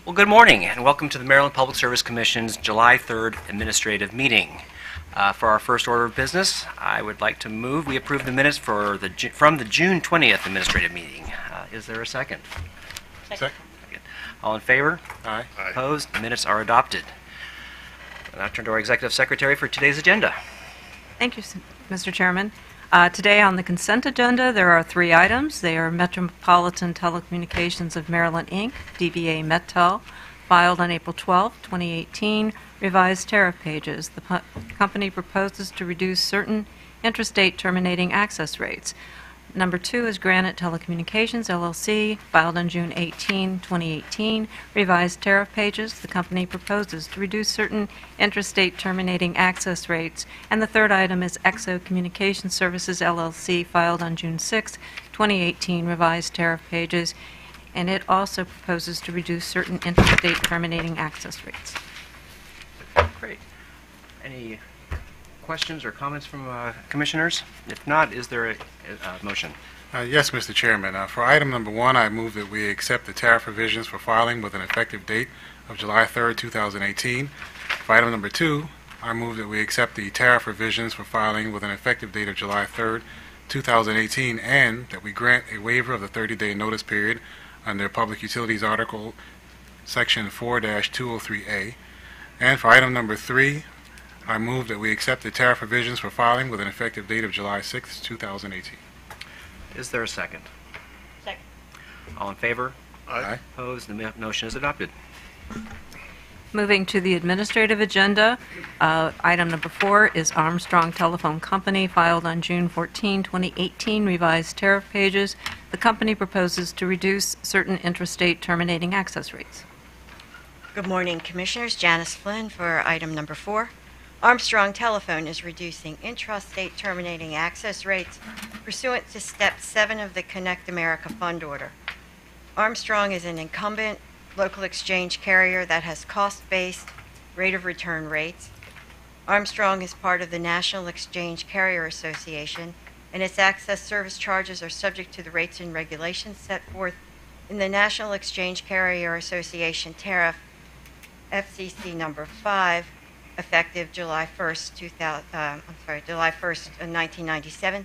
Well, good morning and welcome to the Maryland Public Service Commission's July 3rd administrative meeting. For our first order of business, I would like to move we approve the minutes from the June 20th administrative meeting. Is there a second? Second. All in favor? Aye. Opposed? The minutes are adopted. I'll now turn to our Executive Secretary for today's agenda. Thank you, Mr. Chairman. Today on the consent agenda, there are 3 items. They are Metropolitan Telecommunications of Maryland, Inc., DBA MetTel, filed on April 12, 2018, revised tariff pages. The company proposes to reduce certain intrastate terminating access rates. Number 2 is Granite Telecommunications, LLC, filed on June 18, 2018, revised tariff pages. The company proposes to reduce certain intrastate terminating access rates. And the third item is EXO Communication Services, LLC, filed on June 6, 2018, revised tariff pages. And it also proposes to reduce certain intrastate terminating access rates. Great. Any questions or comments from commissioners? If not, is there a motion? Yes, Mr. Chairman. For item number 1, I move that we accept the tariff provisions for filing with an effective date of July 3rd, 2018. For item number 2, I move that we accept the tariff revisions for filing with an effective date of July 3rd, 2018, and that we grant a waiver of the 30-day notice period under Public Utilities Article Section 4-203A. And for item number 3, I move that we accept the tariff provisions for filing with an effective date of July 6, 2018. Is there a second? Second. All in favor? Aye. Opposed? The motion is adopted. Moving to the administrative agenda, item number 4 is Armstrong Telephone Company, filed on June 14, 2018, revised tariff pages. The company proposes to reduce certain intrastate terminating access rates. Good morning, Commissioners. Janice Flynn for item number 4. Armstrong Telephone is reducing intrastate terminating access rates pursuant to Step 7 of the Connect America Fund Order. Armstrong is an incumbent local exchange carrier that has cost-based rate of return rates. Armstrong is part of the National Exchange Carrier Association, and its access service charges are subject to the rates and regulations set forth in the National Exchange Carrier Association Tariff FCC number 5, effective July 1st, 1997.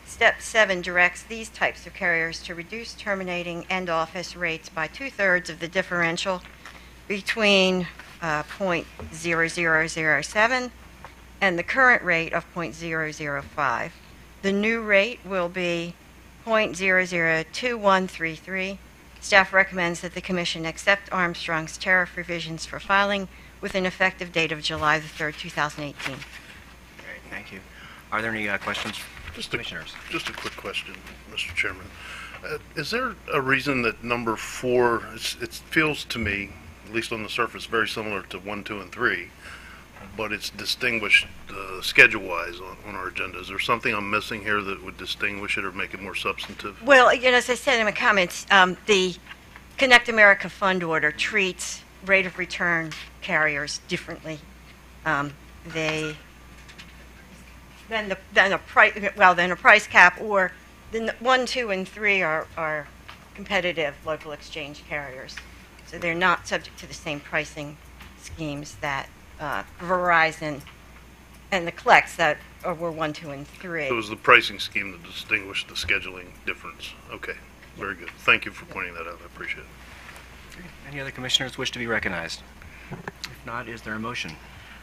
Step 7 directs these types of carriers to reduce terminating end office rates by 2/3 of the differential between .0007 and the current rate of .005. The new rate will be .002133. Staff recommends that the Commission accept Armstrong's tariff revisions for filing with an effective date of July the 3rd, 2018. Great, thank you. Are there any questions, commissioners? Just a quick question, Mr. Chairman. Is there a reason that number 4, it feels to me, at least on the surface, very similar to 1, 2, and 3, but it's distinguished schedule-wise on our agenda? Is there something I'm missing here that would distinguish it or make it more substantive? Well, as I said in my comments, the Connect America Fund Order treats rate of return carriers differently. Than a price cap, or then 1, 2, and 3 are competitive local exchange carriers, so they're not subject to the same pricing schemes that Verizon and the collects that were 1, 2, and 3. So it was the pricing scheme that distinguished the scheduling difference. Okay, very good. Thank you for pointing that out. I appreciate it. Any other commissioners wish to be recognized? If not, is there a motion?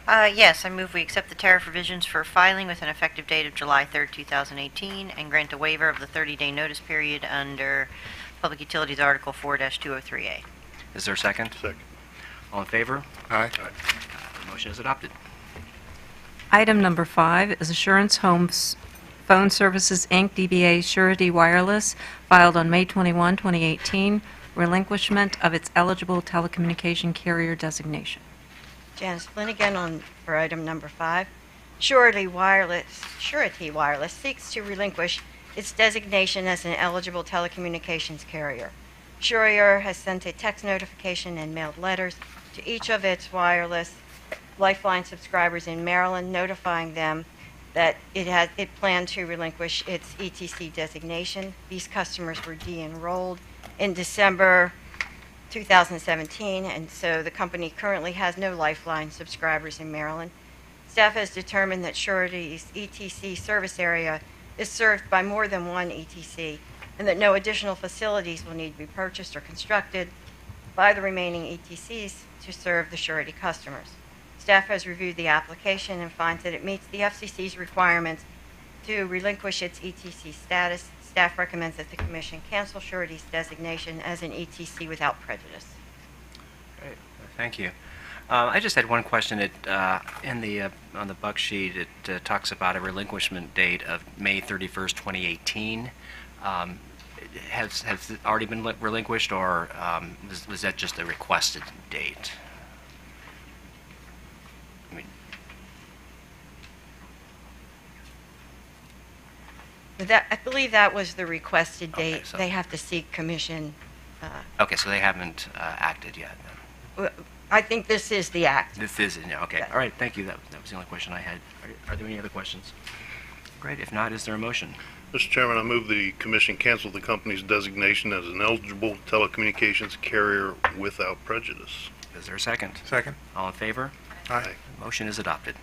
Yes, I move we accept the tariff revisions for filing with an effective date of July 3rd, 2018, and grant a waiver of the 30-day notice period under Public Utilities Article 4-203A. Is there a second? Second. All in favor? Aye. The motion is adopted. Item number 5 is Assurance Homes Phone Services, Inc., DBA Surety Wireless, filed on May 21, 2018, relinquishment of its eligible telecommunication carrier designation. Janice Flynn again for item number 5. Surety Wireless seeks to relinquish its designation as an eligible telecommunications carrier. Surety has sent a text notification and mailed letters to each of its wireless Lifeline subscribers in Maryland, notifying them that it planned to relinquish its ETC designation. These customers were de-enrolled in December 2017, and so the company currently has no Lifeline subscribers in Maryland. Staff has determined that Surety's ETC service area is served by more than one ETC, and that no additional facilities will need to be purchased or constructed by the remaining ETCs to serve the Surety customers. Staff has reviewed the application and finds that it meets the FCC's requirements to relinquish its ETC status. Staff recommends that the Commission cancel Surety's designation as an ETC without prejudice. Great. Thank you. I just had one question. On the buck sheet, it talks about a relinquishment date of May 31st, 2018. Has it already been relinquished, or was that just a requested date? I mean, I believe that was the requested Okay, date. so- They have to seek Commission. okay, so they haven't acted yet. Then. I think this is the act. This is it. Okay. Yes. All right. Thank you. That was the only question I had. Are there any other questions? Great. If not, is there a motion? Mr. Chairman, I move the commission cancel the company's designation as an eligible telecommunications carrier without prejudice. Is there a second? Second. All in favor? Aye. Motion is adopted.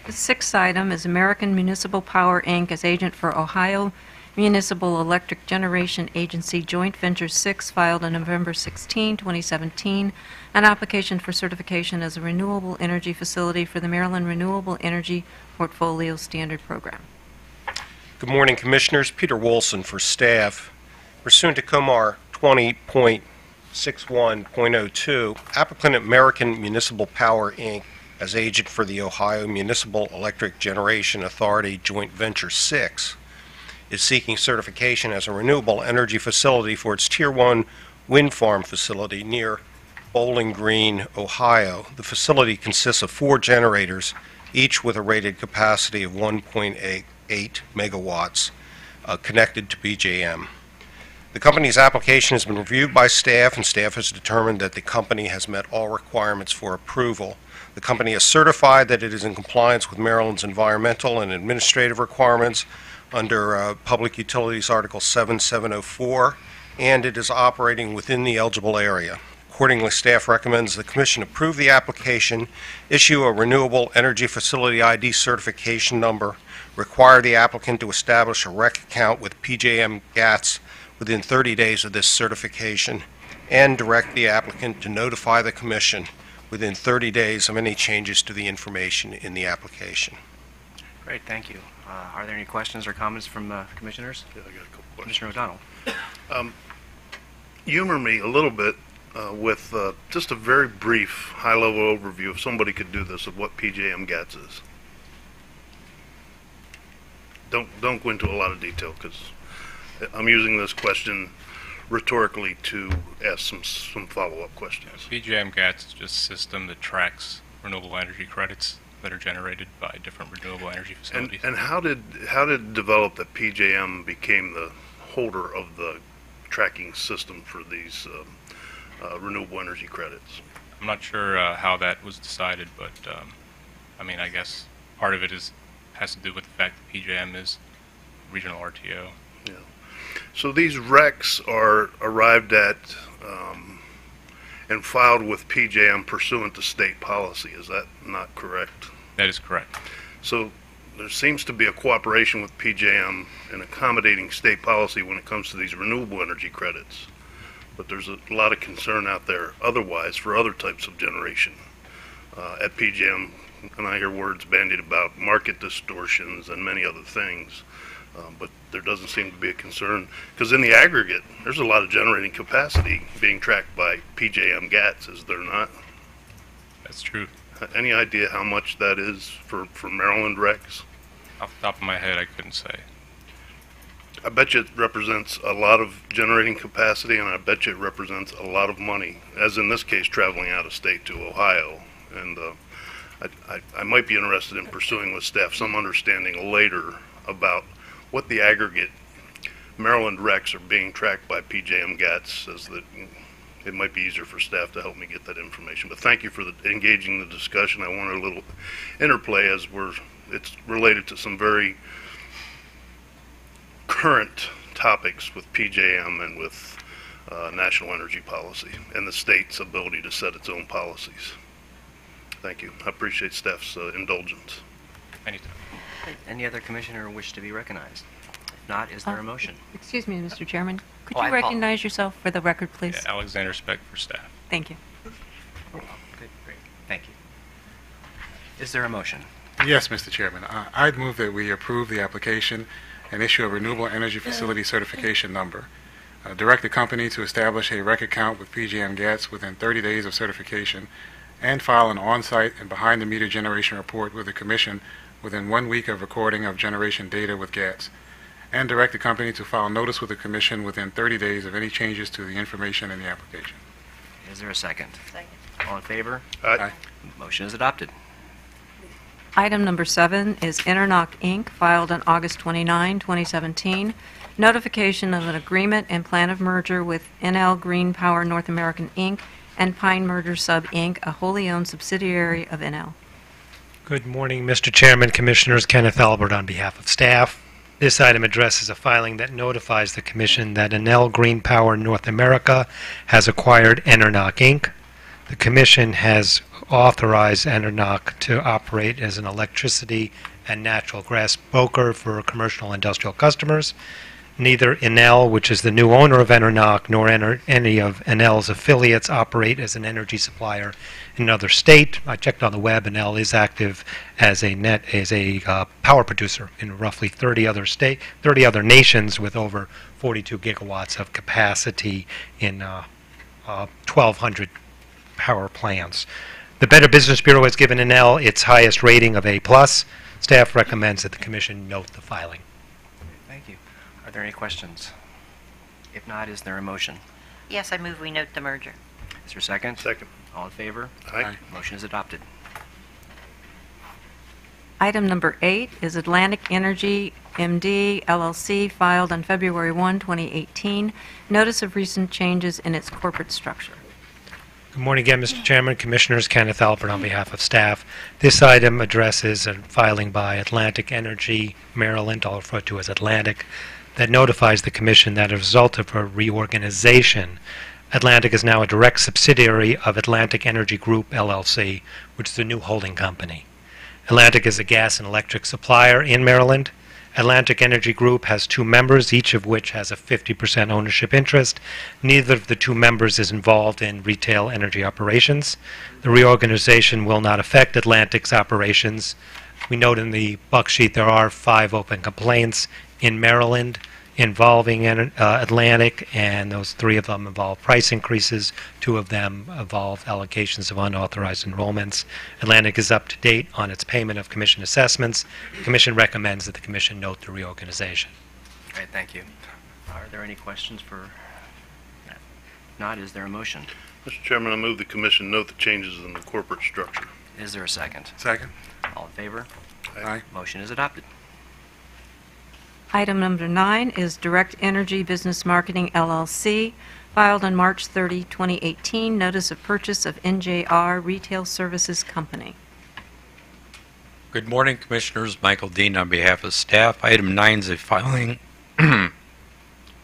The sixth item is American Municipal Power, Inc. as agent for Ohio Municipal Electric Generation Agency Joint Venture 6, filed on November 16, 2017, an application for certification as a renewable energy facility for the Maryland Renewable Energy Portfolio Standard Program. Good morning, Commissioners. Peter Wolson for staff. Pursuant to Comar 20.61.02, applicant American Municipal Power, Inc., as agent for the Ohio Municipal Electric Generation Authority Joint Venture 6, is seeking certification as a renewable energy facility for its Tier 1 wind farm facility near Bowling Green, Ohio. The facility consists of 4 generators, each with a rated capacity of 1.8 megawatts, connected to PJM. The company's application has been reviewed by staff, and staff has determined that the company has met all requirements for approval. The company has certified that it is in compliance with Maryland's environmental and administrative requirements under Public Utilities Article 7704, and it is operating within the eligible area. Accordingly, staff recommends the Commission approve the application, issue a Renewable Energy Facility ID certification number, require the applicant to establish a REC account with PJM GATS within 30 days of this certification, and direct the applicant to notify the Commission within 30 days of any changes to the information in the application. Great. Thank you. Are there any questions or comments from commissioners? Yeah, I got a couple questions. Commissioner O'Donnell. Humor me a little bit with just a very brief, high-level overview, if somebody could do this, of what PJM GATS is. Don't go into a lot of detail, because I'm using this question rhetorically to ask some follow-up questions. PJM GATS is just a system that tracks renewable energy credits that are generated by different renewable energy facilities. And how did it develop that PJM became the holder of the tracking system for these renewable energy credits? I'm not sure how that was decided, but I mean, I guess part of it has to do with the fact that PJM is regional RTO. Yeah. So these RECs are arrived at and filed with PJM pursuant to state policy. Is that not correct? That is correct. So there seems to be a cooperation with PJM in accommodating state policy when it comes to these renewable energy credits. But there's a lot of concern out there otherwise for other types of generation at PJM. And I hear words bandied about market distortions and many other things. But there doesn't seem to be a concern, because in the aggregate, there's a lot of generating capacity being tracked by PJM GATS, is there not? That's true. Any idea how much that is for Maryland RECs? Off the top of my head, I couldn't say. I bet you it represents a lot of generating capacity, and I bet you it represents a lot of money, as in this case, traveling out of state to Ohio. And I might be interested in pursuing with staff some understanding later about what the aggregate Maryland RECs are being tracked by PJM GATS, as that it might be easier for staff to help me get that information. But thank you for engaging the discussion. I wanted a little interplay, as it's related to some very current topics with PJM and with national energy policy and the state's ability to set its own policies. Thank you. I appreciate staff's indulgence. Anytime. Any other commissioner wish to be recognized? If not, is there a motion? Excuse me, Mr. Chairman. Could Oh, I you recognize yourself for the record, please? Yeah, Alexander Speck for staff. Thank you. Good, great. Thank you. Is there a motion? Yes, Mr. Chairman. I'd move that we approve the application and issue a renewable energy facility certification number. Direct the company to establish a rec account with PJM GATS within 30 days of certification and file an on-site and behind-the-meter generation report with the Commission within 1 week of recording of generation data with GATS. And direct the company to file notice with the Commission within 30 days of any changes to the information in the application. Is there a second? Second. All in favor? Aye. Motion is adopted. Item number 7 is Internoc, Inc., filed on August 29, 2017, notification of an agreement and plan of merger with NL Green Power North American, Inc. and Pine Merger Sub, Inc., a wholly owned subsidiary of NL. Good morning, Mr. Chairman, Commissioners. Kenneth Albert on behalf of staff. This item addresses a filing that notifies the Commission that Enel Green Power North America has acquired Internoc, Inc. The Commission has authorized Internoc to operate as an electricity and natural gas broker for commercial and industrial customers. Neither Enel, which is the new owner of Internoc, nor any of Enel's affiliates operate as an energy supplier in another state. I checked on the web. Enel is active as a power producer in roughly 30 other nations with over 42 gigawatts of capacity in 1,200 power plants. The Better Business Bureau has given Enel its highest rating of A+. Staff recommends that the Commission note the filing. Thank you. Are there any questions? If not, is there a motion? Yes, I move we note the merger. Is there a second? Second. All in favor? Aye. Motion is adopted. Item number 8 is Atlantic Energy MD LLC, filed on February 1, 2018, notice of recent changes in its corporate structure. Good morning again, Mr. Chairman, Commissioners. Kenneth Albert on behalf of staff. This item addresses a filing by Atlantic Energy Maryland, I'll refer to as Atlantic, that notifies the Commission that as a result of a reorganization, Atlantic is now a direct subsidiary of Atlantic Energy Group, LLC, which is the new holding company. Atlantic is a gas and electric supplier in Maryland. Atlantic Energy Group has 2 members, each of which has a 50% ownership interest. Neither of the 2 members is involved in retail energy operations. The reorganization will not affect Atlantic's operations. We note in the buck sheet there are 5 open complaints in Maryland involving Atlantic, and those 3 of them involve price increases. 2 of them involve allocations of unauthorized enrollments. Atlantic is up to date on its payment of Commission assessments. The Commission recommends that the Commission note the reorganization. All right, thank you. Are there any questions for that? If not, is there a motion? Mr. Chairman, I move the Commission note the changes in the corporate structure. Is there a second? Second. All in favor? Aye. Motion is adopted. Item number 9 is Direct Energy Business Marketing LLC, filed on March 30, 2018, notice of purchase of NJR Retail Services Company. Good morning, Commissioners. Michael Dean on behalf of staff. Item 9 is a filing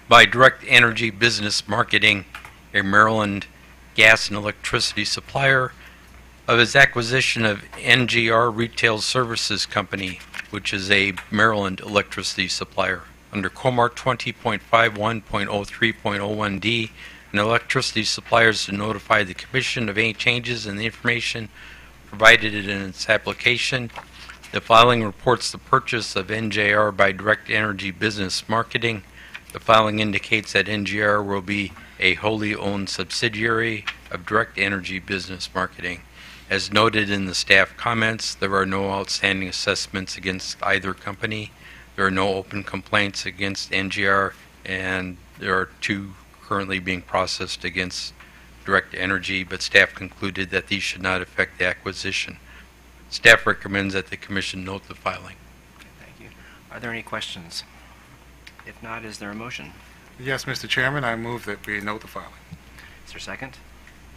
by Direct Energy Business Marketing, a Maryland gas and electricity supplier, of its acquisition of NGR Retail Services Company, which is a Maryland electricity supplier. Under Comart 20.51.03.01D, an electricity supplier is to notify the Commission of any changes in the information provided in its application. The filing reports the purchase of NJR by Direct Energy Business Marketing. The filing indicates that NJR will be a wholly owned subsidiary of Direct Energy Business Marketing. As noted in the staff comments, there are no outstanding assessments against either company. There are no open complaints against NGR, and there are 2 currently being processed against Direct Energy, but staff concluded that these should not affect the acquisition. Staff recommends that the Commission note the filing. Thank you. Are there any questions? If not, is there a motion? Yes, Mr. Chairman, I move that we note the filing. Is there a second?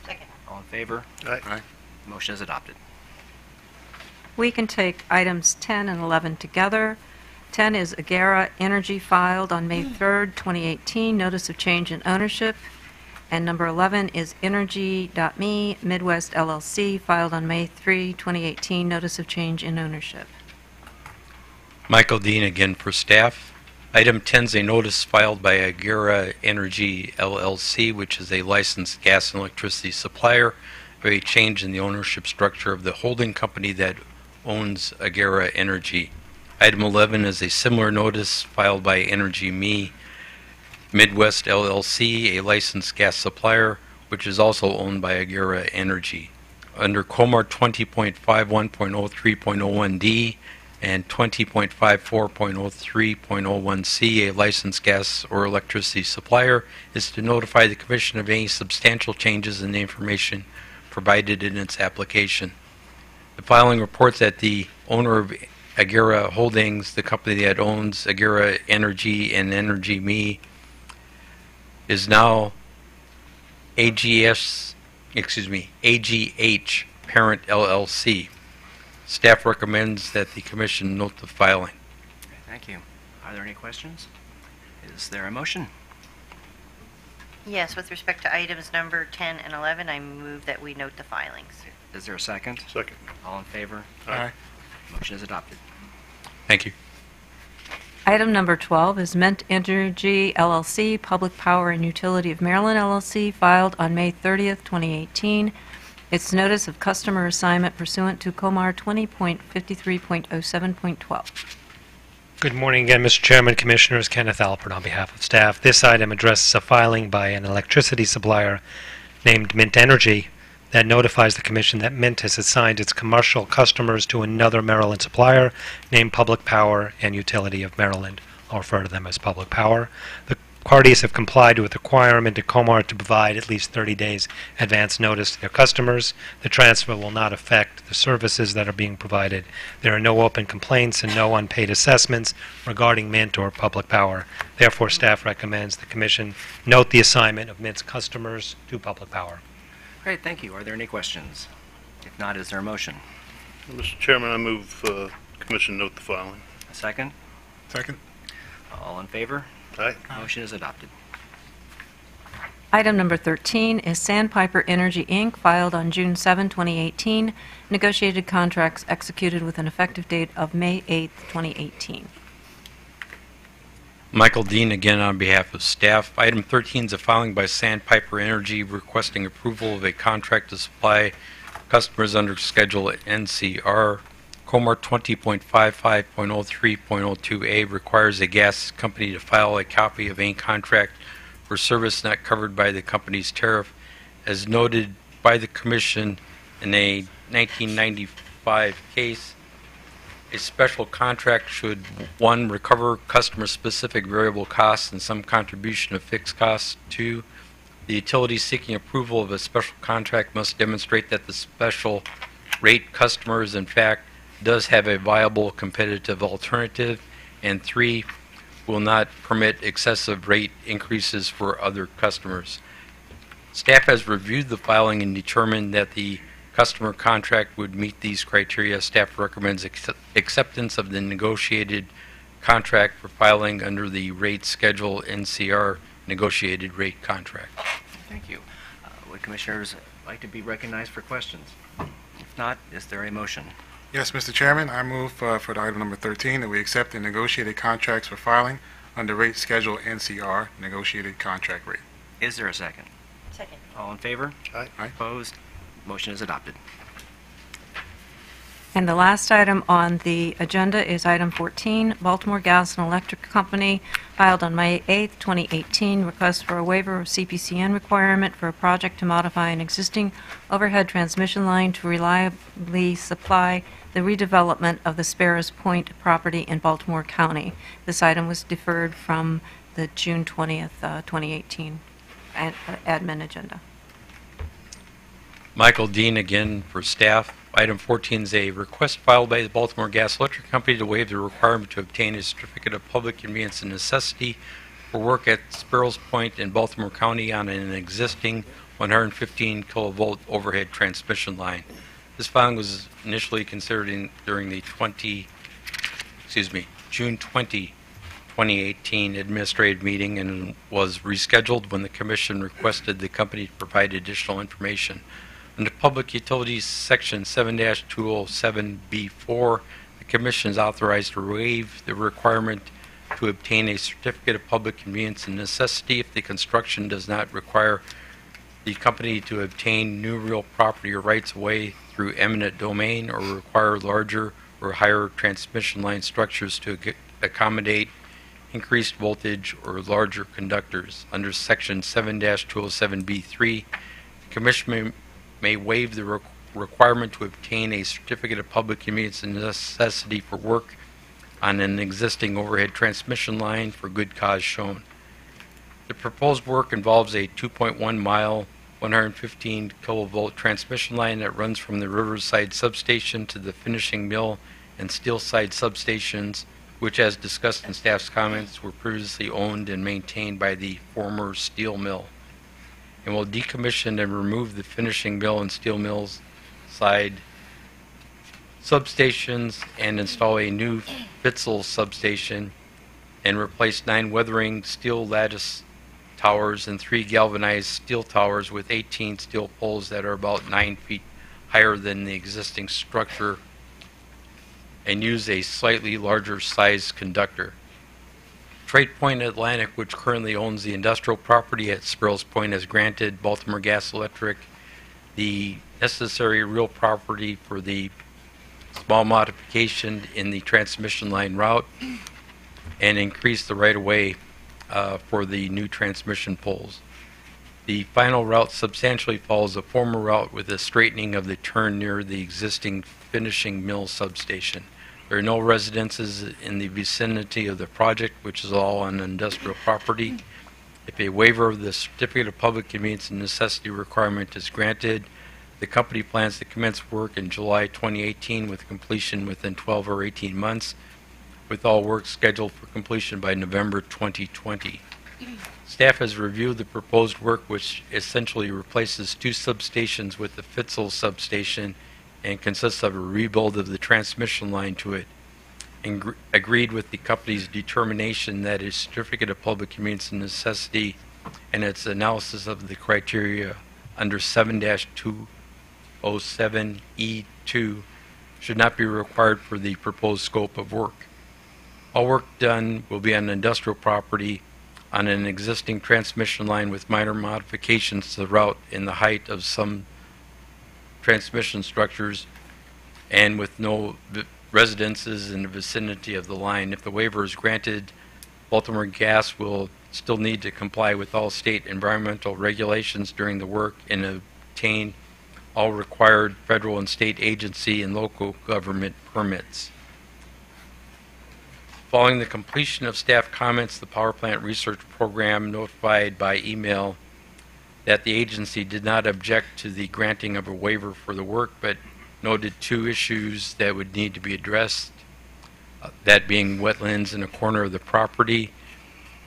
Second. All in favor? Aye. Aye. Motion is adopted. We can take items 10 and 11 together. 10 is Agera Energy, filed on May 3rd, 2018, notice of change in ownership. And number 11 is Energy.me Midwest LLC, filed on May 3, 2018, notice of change in ownership. Michael Dean again for staff. Item 10 is a notice filed by Agera Energy LLC, which is a licensed gas and electricity supplier, of a change in the ownership structure of the holding company that owns Agera Energy. Item 11 is a similar notice filed by Energy.me Midwest LLC, a licensed gas supplier, which is also owned by Agera Energy. Under Comar 20.51.03.01D and 20.54.03.01C, a licensed gas or electricity supplier is to notify the Commission of any substantial changes in the information provided in its application. The filing reports that the owner of Agera Holdings, the company that owns Agera Energy and Energy.me, is now AGH Parent LLC. Staff recommends that the Commission note the filing. Thank you. Are there any questions? Is there a motion? Yes, with respect to items number 10 and 11, I move that we note the filings. Is there a second? Second. All in favor? Aye. Motion is adopted. Thank you. Item number 12 is Ment Energy LLC, Public Power and Utility of Maryland LLC, filed on May 30th, 2018. Its notice of customer assignment pursuant to Comar 20.53.07.12. Good morning again, Mr. Chairman, Commissioners. Kenneth Alpert on behalf of staff. This item addresses a filing by an electricity supplier named Mint Energy that notifies the Commission that Mint has assigned its commercial customers to another Maryland supplier named Public Power and Utility of Maryland. I'll refer to them as Public Power. The parties have complied with the requirement of Comar to provide at least 30 days advance notice to their customers. The transfer will not affect the services that are being provided. There are no open complaints and no unpaid assessments regarding Mint or Public Power. Therefore, staff recommends the Commission note the assignment of Mint's customers to Public Power. Great, thank you. Are there any questions? If not, is there a motion? Mr. Chairman, I move Commission note the filing. A second? Second. All in favor? Aye. Motion is adopted. Item number 13 is Sandpiper Energy, Inc., filed on June 7, 2018. Negotiated contracts executed with an effective date of May 8, 2018. Michael Dean again on behalf of staff. Item 13 is a filing by Sandpiper Energy requesting approval of a contract to supply customers under Schedule NCR. Comar 20.55.03.02A requires a gas company to file a copy of any contract for service not covered by the company's tariff. As noted by the Commission in a 1995 case, a special contract should, 1, recover customer-specific variable costs and some contribution of fixed costs. 2, the utility seeking approval of a special contract must demonstrate that the special rate customer is, in fact, does have a viable competitive alternative. And 3, will not permit excessive rate increases for other customers. Staff has reviewed the filing and determined that the customer contract would meet these criteria. Staff recommends acceptance of the negotiated contract for filing under the rate schedule NCR negotiated rate contract. Thank you. Would commissioners like to be recognized for questions? If not, is there a motion? Yes, Mr. Chairman, I move for the item number 13 that we accept the negotiated contracts for filing under rate schedule NCR negotiated contract rate. Is there a second? Second. All in favor? Aye. Aye. Opposed? Motion is adopted. And the last item on the agenda is item 14, Baltimore Gas and Electric Company, filed on May 8, 2018, request for a waiver of CPCN requirement for a project to modify an existing overhead transmission line to reliably supply the redevelopment of the Sparrows Point property in Baltimore County. This item was deferred from the June 20th, 2018 admin agenda. Michael Dean again for staff. Item 14 is a request filed by the Baltimore Gas Electric Company to waive the requirement to obtain a certificate of public convenience and necessity for work at Sparrows Point in Baltimore County on an existing 115 kilovolt overhead transmission line. This filing was initially considered during the June 20, 2018 administrative meeting and was rescheduled when the commission requested the company to provide additional information. Under Public Utilities Section 7-207B4, the commission is authorized to waive the requirement to obtain a certificate of public convenience and necessity if the construction does not require the company to obtain new real property or rights of way through eminent domain or require larger or higher transmission line structures to accommodate increased voltage or larger conductors. Under Section 7-207B3, the Commission may waive the requirement to obtain a certificate of public convenience and necessity for work on an existing overhead transmission line for good cause shown. The proposed work involves a 2.1-mile, 115 kilovolt transmission line that runs from the Riverside substation to the finishing mill and Steelside substations, which, as discussed in staff's comments, were previously owned and maintained by the former steel mill, and will decommission and remove the finishing mill and steel mills side substations and install a new Fitzel substation and replace 9 weathering steel lattice towers and 3 galvanized steel towers with 18 steel poles that are about 9 feet higher than the existing structure and use a slightly larger size conductor. Trade Point Atlantic, which currently owns the industrial property at Sparrows Point, has granted Baltimore Gas Electric the necessary real property for the small modification in the transmission line route and increase the right-of-way for the new transmission poles. The final route substantially follows the former route with a straightening of the turn near the existing finishing mill substation. There are no residences in the vicinity of the project, which is all on industrial property. If a waiver of the certificate of public convenience and necessity requirement is granted, the company plans to commence work in July 2018 with completion within 12 or 18 months, with all work scheduled for completion by November 2020. Staff has reviewed the proposed work, which essentially replaces 2 substations with the Fitzel substation and consists of a rebuild of the transmission line to it, and agreed with the company's determination that a certificate of public convenience and necessity and its analysis of the criteria under 7-207E2 should not be required for the proposed scope of work. All work done will be on industrial property on an existing transmission line with minor modifications to the route in the height of some transmission structures and with no residences in the vicinity of the line. If the waiver is granted, Baltimore Gas will still need to comply with all state environmental regulations during the work and obtain all required federal and state agency and local government permits. Following the completion of staff comments, the Power Plant Research Program notified by email that the agency did not object to the granting of a waiver for the work, but noted 2 issues that would need to be addressed, that being wetlands in a corner of the property,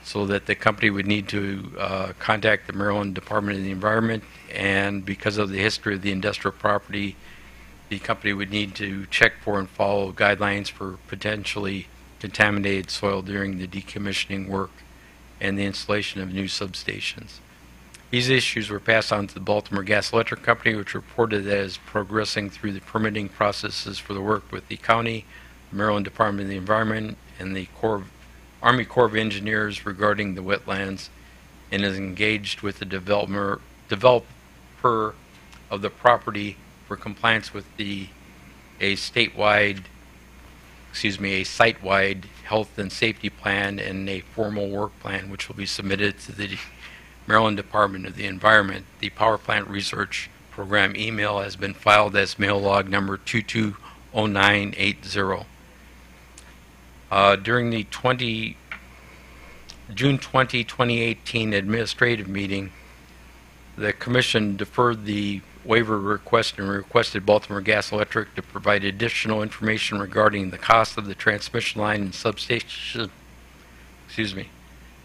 so that the company would need to contact the Maryland Department of the Environment, and because of the history of the industrial property, the company would need to check for and follow guidelines for potentially contaminated soil during the decommissioning work and the installation of new substations. These issues were passed on to the Baltimore Gas Electric Company, which reported that it is progressing through the permitting processes for the work with the county, the Maryland Department of the Environment, and the Army Corps of Engineers regarding the wetlands, and is engaged with the developer of the property for compliance with a site-wide health and safety plan and a formal work plan, which will be submitted to the Maryland Department of the Environment. The Power Plant Research Program email has been filed as mail log number 220980. During the June 20, 2018 administrative meeting, the Commission deferred the waiver request and requested Baltimore Gas Electric to provide additional information regarding the cost of the transmission line and substation,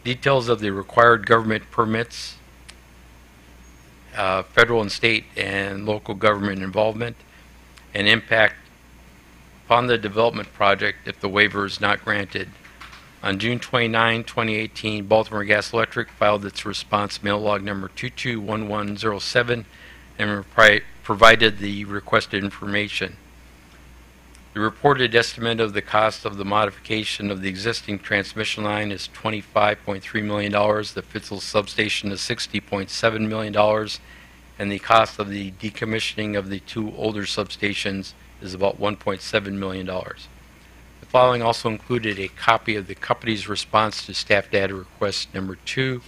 details of the required government permits, federal and state and local government involvement, and impact upon the development project if the waiver is not granted. On June 29, 2018, Baltimore Gas Electric filed its response mail log number 221107 and provided the requested information. The reported estimate of the cost of the modification of the existing transmission line is $25.3 million. The Fitzel substation is $60.7 million. And the cost of the decommissioning of the two older substations is about $1.7 million. The following also included a copy of the company's response to staff data request number 2,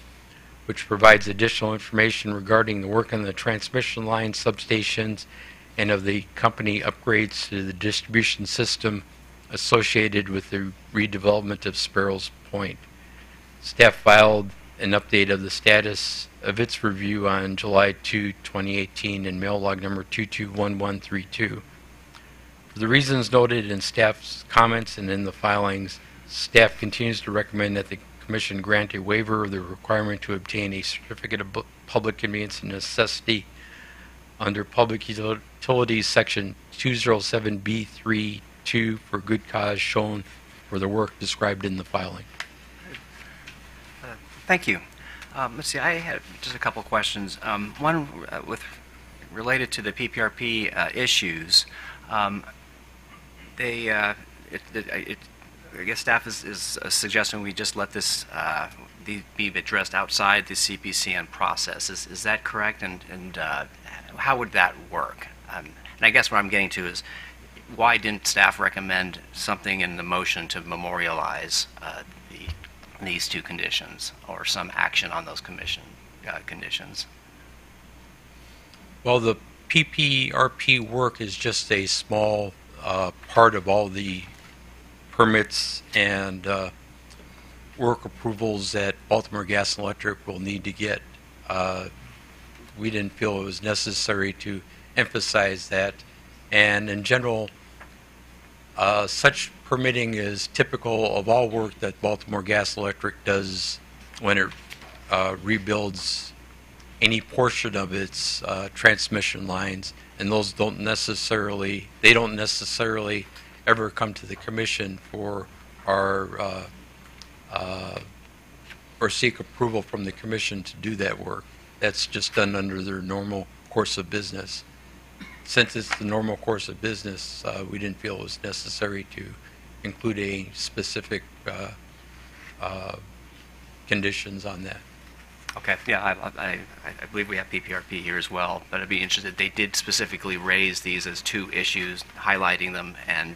which provides additional information regarding the work on the transmission line substations and of the company upgrades to the distribution system associated with the redevelopment of Sparrows Point. Staff filed an update of the status of its review on July 2, 2018 in mail log number 221132. For the reasons noted in staff's comments and in the filings, staff continues to recommend that the Commission grant a waiver of the requirement to obtain a certificate of public convenience and necessity under Public Utilities Section 207B32 for good cause shown for the work described in the filing. Thank you. Let's see, I had just a couple of questions. One related to the PPRP issues. I guess staff is suggesting we just let this be addressed outside the CPCN process. Is that correct? And how would that work? And I guess what I'm getting to is, why didn't staff recommend something in the motion to memorialize these two conditions, or some action on those conditions? Well, the PPRP work is just a small part of all the permits and work approvals that Baltimore Gas and Electric will need to get. We didn't feel it was necessary to emphasize that. And in general, such permitting is typical of all work that Baltimore Gas Electric does when it rebuilds any portion of its transmission lines, and those don't necessarily ever come to the Commission for our or seek approval from the Commission to do that work. That's just done under their normal course of business. Since it's the normal course of business, we didn't feel it was necessary to include any specific conditions on that. Okay, yeah, I believe we have PPRP here as well, but I'd be interested. They did specifically raise these as two issues, highlighting them, and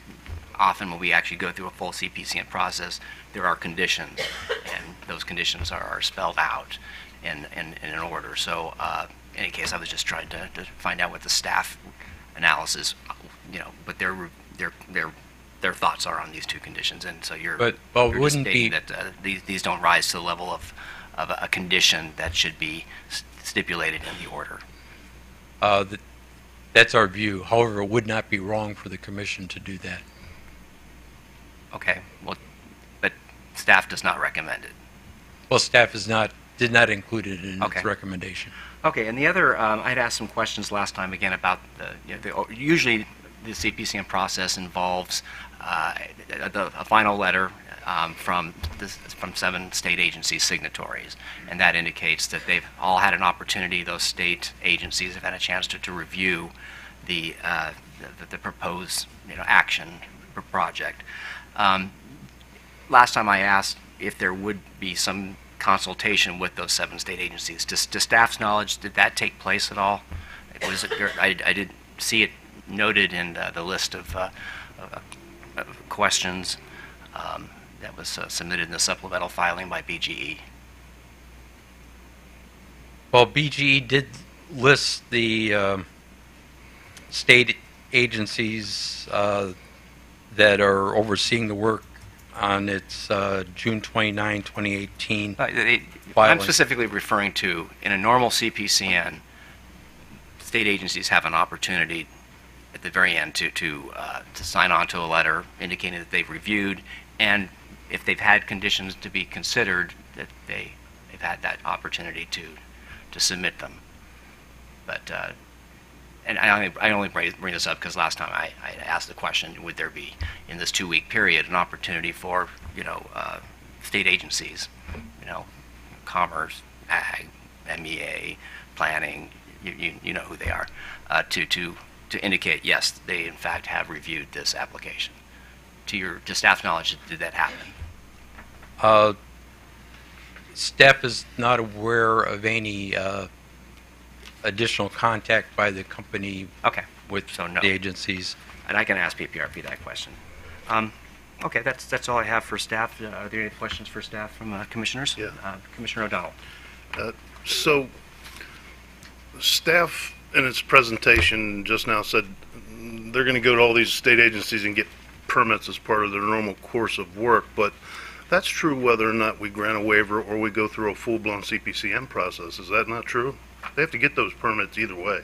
often when we actually go through a full CPCN process, there are conditions, and those conditions are spelled out in an order. So in any case, I was just trying to find out what the staff analysis, what their thoughts are on these two conditions, and so you're just stating that these don't rise to the level of a condition that should be stipulated in the order. That's our view. However, it would not be wrong for the Commission to do that. Okay, well, but staff does not recommend it. Well, staff did not include it in its recommendation. Okay, and the other, I had asked some questions last time again about usually the CPCN process involves a final letter from 7 state agency signatories, and that indicates that they've all had an opportunity. Those state agencies have had a chance to review the proposed action project. Last time I asked if there would be some consultation with those 7 state agencies. To staff's knowledge, did that take place at all? I did see it noted in the list of questions that was submitted in the supplemental filing by BGE. Well, BGE did list the state agencies that are overseeing the work on its June 29, 2018 filing. I'm specifically referring to, in a normal CPCN, state agencies have an opportunity at the very end to sign on to a letter indicating that they've reviewed, and if they've had conditions to be considered, that they've had that opportunity to submit them. But and I only bring this up because last time I asked the question, would there be, in this 2-week period, an opportunity for state agencies, Commerce, Ag, MEA, Planning, you know who they are, to indicate, yes, they in fact have reviewed this application. To staff's knowledge, did that happen? Staff is not aware of any additional contact by the company Okay. with So no. the agencies. And I can ask PPRP that question. Okay, that's all I have for staff. Are there any questions for staff from commissioners? Yeah. Commissioner O'Donnell. So, staff in its presentation just now said they're going to go to all these state agencies and get permits as part of their normal course of work, but that's true whether or not we grant a waiver or we go through a full-blown CPCM process. Is that not true? They have to get those permits either way.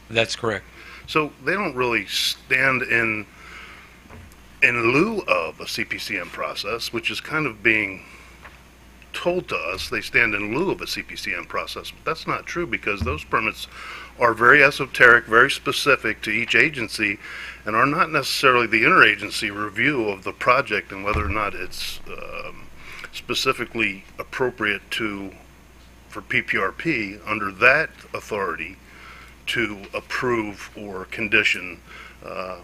That's correct. So they don't really stand in lieu of a CPCM process, which is kind of being told to us they stand in lieu of a CPCM process. But that's not true, because those permits are very esoteric, very specific to each agency, and are not necessarily the interagency review of the project and whether or not it's specifically appropriate for PPRP under that authority to approve or condition a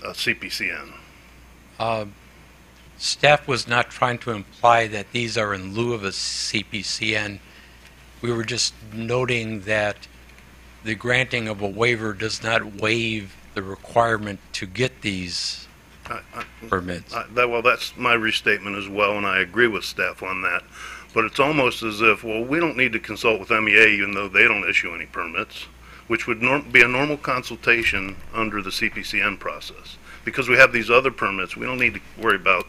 CPCN. Staff was not trying to imply that these are in lieu of a CPCN. We were just noting that the granting of a waiver does not waive the requirement to get these permits. Well, that's my restatement as well, and I agree with staff on that. But it's almost as if, well, we don't need to consult with MEA even though they don't issue any permits, which would be a normal consultation under the CPCN process. Because we have these other permits, we don't need to worry about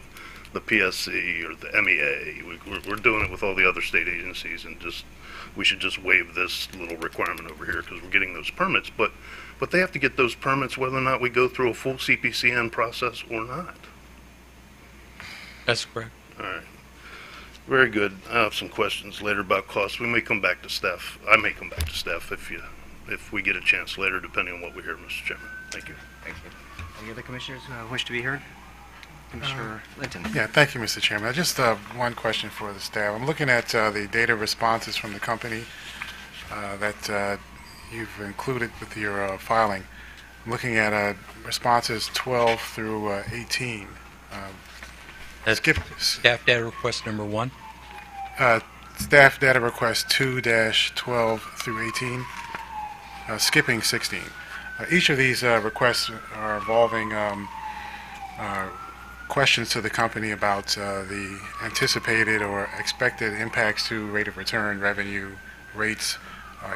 the PSC or the MEA. We're doing it with all the other state agencies, and we should just waive this little requirement over here because we're getting those permits. But they have to get those permits whether or not we go through a full CPCN process or not. That's correct. All right. Very good. I have some questions later about costs. We may come back to staff. I may come back to staff if we get a chance later, depending on what we hear, Mr. Chairman. Thank you. Thank you. Any other commissioners wish to be heard? Commissioner Linton. Yeah, thank you, Mr. Chairman. Just one question for the staff. I'm looking at the data responses from the company that you've included with your filing. I'm looking at responses 12 through 18. That's staff data request number 1. Staff data request 2-12 through 18, skipping 16. Each of these requests are involving questions to the company about the anticipated or expected impacts to rate of return, revenue, rates,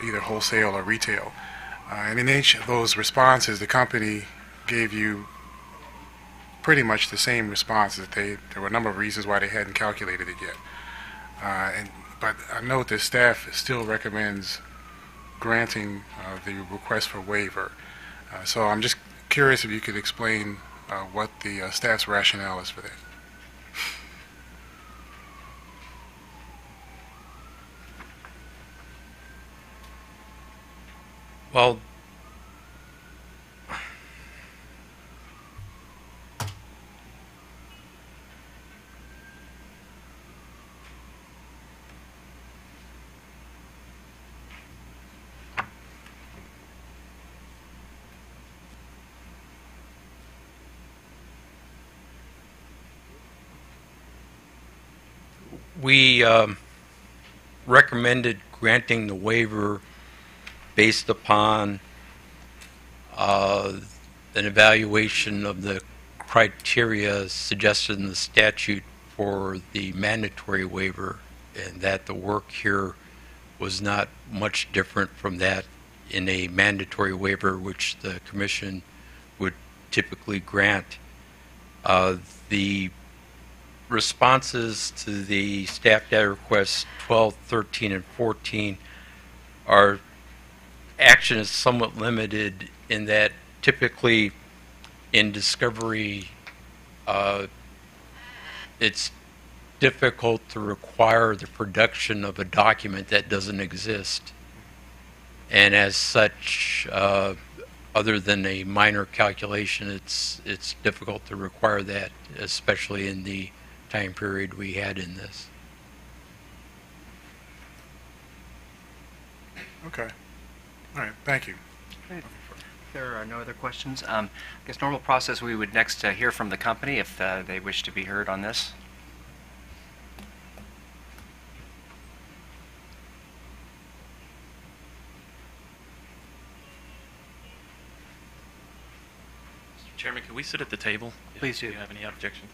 either wholesale or retail. And in each of those responses, the company gave you pretty much the same response. That there were a number of reasons why they hadn't calculated it yet. But I note that staff still recommends granting the request for waiver. So I'm just curious if you could explain what the staff's rationale is for that. Well, we recommended granting the waiver based upon an evaluation of the criteria suggested in the statute for the mandatory waiver, and that the work here was not much different from that in a mandatory waiver, which the Commission would typically grant. The responses to the staff data requests 12, 13, and 14 are action is somewhat limited in that typically in discovery it's difficult to require the production of a document that doesn't exist, and as such other than a minor calculation it's difficult to require that, especially in the time period we had in this. Okay. All right, thank you. There are no other questions. I guess normal process, we would next hear from the company if they wish to be heard on this. Mr. Chairman, could we sit at the table? Please do. If you have any objection.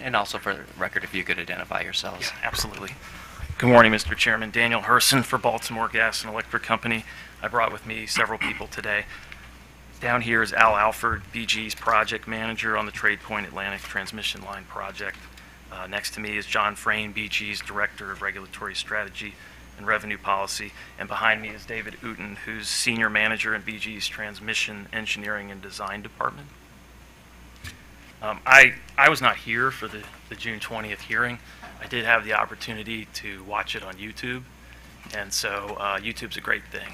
And also for the record, if you could identify yourselves. Yeah, absolutely. Good morning, Mr. Chairman. Daniel Herson for Baltimore Gas and Electric Company. I brought with me several people today. Down here is Al Alford, BG's project manager on the Trade Point Atlantic Transmission Line project. Next to me is John Frayne, BG's director of regulatory strategy and revenue policy. And behind me is David Uten, who's senior manager in BG's transmission engineering and design department. I was not here for the June 20th hearing. I did have the opportunity to watch it on YouTube, and so YouTube's a great thing.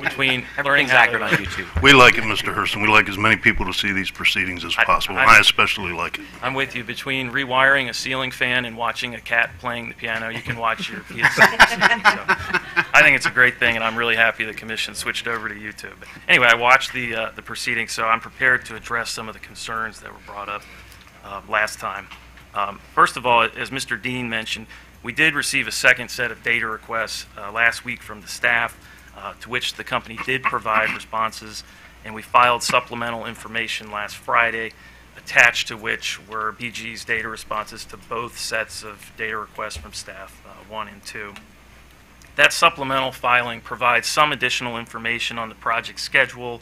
Between learning Everything's how accurate to, on YouTube. We like it, Mr. Hurston. We like as many people to see these proceedings as possible, and I especially like it. I'm with you. Between rewiring a ceiling fan and watching a cat playing the piano, you can watch your PSC proceedings. So I think it's a great thing, and I'm really happy the commission switched over to YouTube. But anyway, I watched the proceedings, so I'm prepared to address some of the concerns that were brought up last time. First of all, as Mr. Dean mentioned, we did receive a second set of data requests last week from the staff, to which the company did provide responses, and we filed supplemental information last Friday, attached to which were BG's data responses to both sets of data requests from staff 1 and 2. That supplemental filing provides some additional information on the project schedule,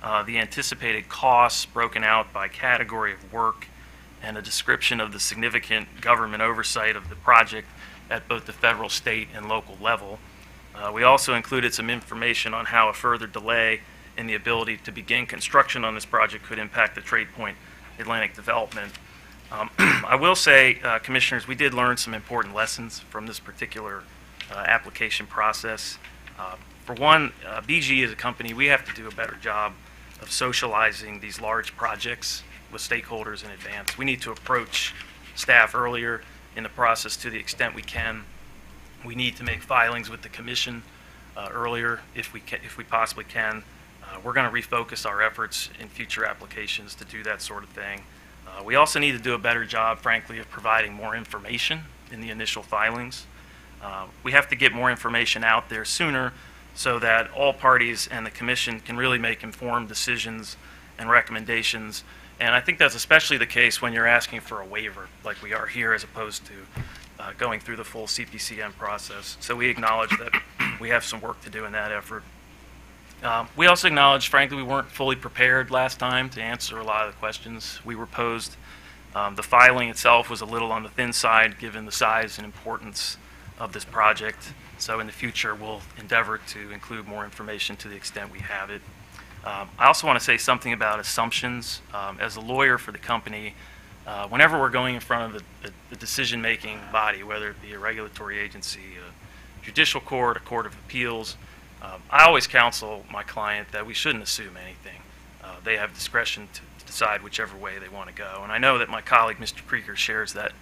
the anticipated costs broken out by category of work, and a description of the significant government oversight of the project at both the federal, state, and local level. We also included some information on how a further delay in the ability to begin construction on this project could impact the Trade Point Atlantic development. I will say, Commissioners, we did learn some important lessons from this particular application process. For one, BG as a company, we have to do a better job of socializing these large projects with stakeholders in advance. We need to approach staff earlier in the process to the extent we can. We need to make filings with the commission earlier if we possibly can. We're going to refocus our efforts in future applications to do that sort of thing. We also need to do a better job, frankly, of providing more information in the initial filings. We have to get more information out there sooner so that all parties and the commission can really make informed decisions and recommendations. And I think that's especially the case when you're asking for a waiver, like we are here, as opposed to going through the full CPCN process. So we acknowledge that we have some work to do in that effort. We also acknowledge, frankly, we weren't fully prepared last time to answer a lot of the questions we were posed. The filing itself was a little on the thin side, given the size and importance of this project. So in the future, we'll endeavor to include more information to the extent we have it. I also want to say something about assumptions. As a lawyer for the company, whenever we're going in front of the decision-making body, whether it be a regulatory agency, a judicial court, a court of appeals, I always counsel my client that we shouldn't assume anything. They have discretion to decide whichever way they want to go. And I know that my colleague, Mr. Krieger, shares that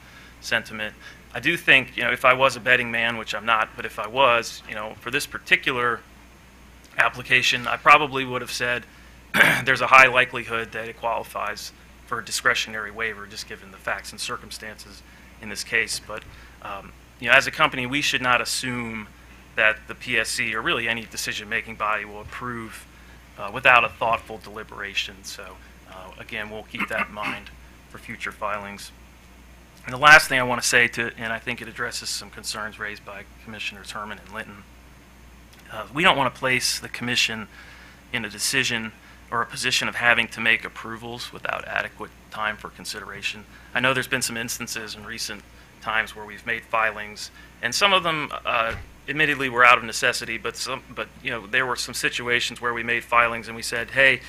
sentiment. I do think, if I was a betting man, which I'm not, but if I was, for this particular application, I probably would have said there's a high likelihood that it qualifies for a discretionary waiver, just given the facts and circumstances in this case. But as a company, we should not assume that the PSC or really any decision-making body will approve without a thoughtful deliberation. So again, we'll keep that in mind for future filings. And the last thing I want to say, and I think it addresses some concerns raised by Commissioners Herman and Linton, we don't want to place the Commission in a decision or a position of having to make approvals without adequate time for consideration. I know there's been some instances in recent times where we've made filings, and some of them admittedly were out of necessity, but there were some situations where we made filings and we said, hey,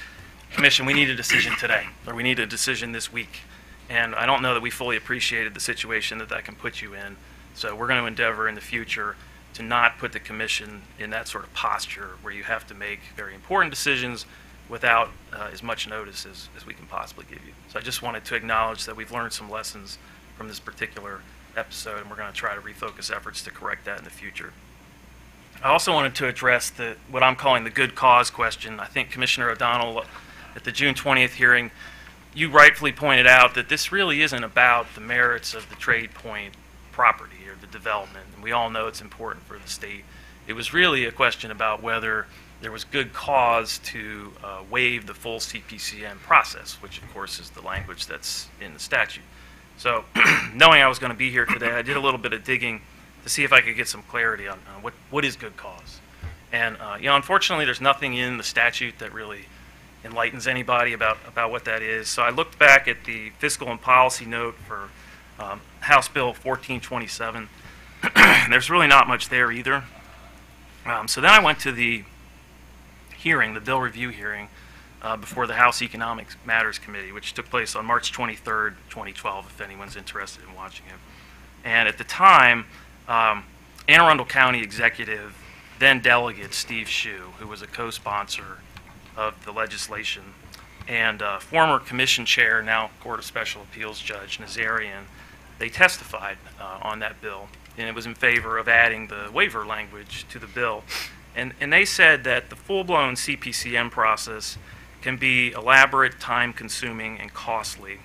Commission, we need a decision today, or we need a decision this week. And I don't know that we fully appreciated the situation that that can put you in. So we're going to endeavor in the future to not put the Commission in that sort of posture where you have to make very important decisions without as much notice as we can possibly give you. So I just wanted to acknowledge that we've learned some lessons from this particular episode, and we're going to try to refocus efforts to correct that in the future. I also wanted to address what I'm calling the good cause question. I think Commissioner O'Donnell, at the June 20th hearing, you rightfully pointed out that this really isn't about the merits of the Trade Point property or the development, and we all know it's important for the state. It was really a question about whether there was good cause to waive the full CPCN process, which of course is the language that's in the statute. So knowing I was going to be here today, I did a little bit of digging to see if I could get some clarity on what is good cause. And unfortunately, there's nothing in the statute that really enlightens anybody about what that is. So I looked back at the fiscal and policy note for House Bill 1427. There's really not much there either. So then I went to the hearing, the bill review hearing, before the House Economic Matters Committee, which took place on March 23rd, 2012, if anyone's interested in watching it. And at the time, Anne Arundel County Executive, then Delegate Steve Shue, who was a co-sponsor of the legislation, and former Commission Chair, now Court of Special Appeals Judge Nazarian, they testified on that bill, and it was in favor of adding the waiver language to the bill. And they said that the full-blown CPCN process can be elaborate, time-consuming, and costly.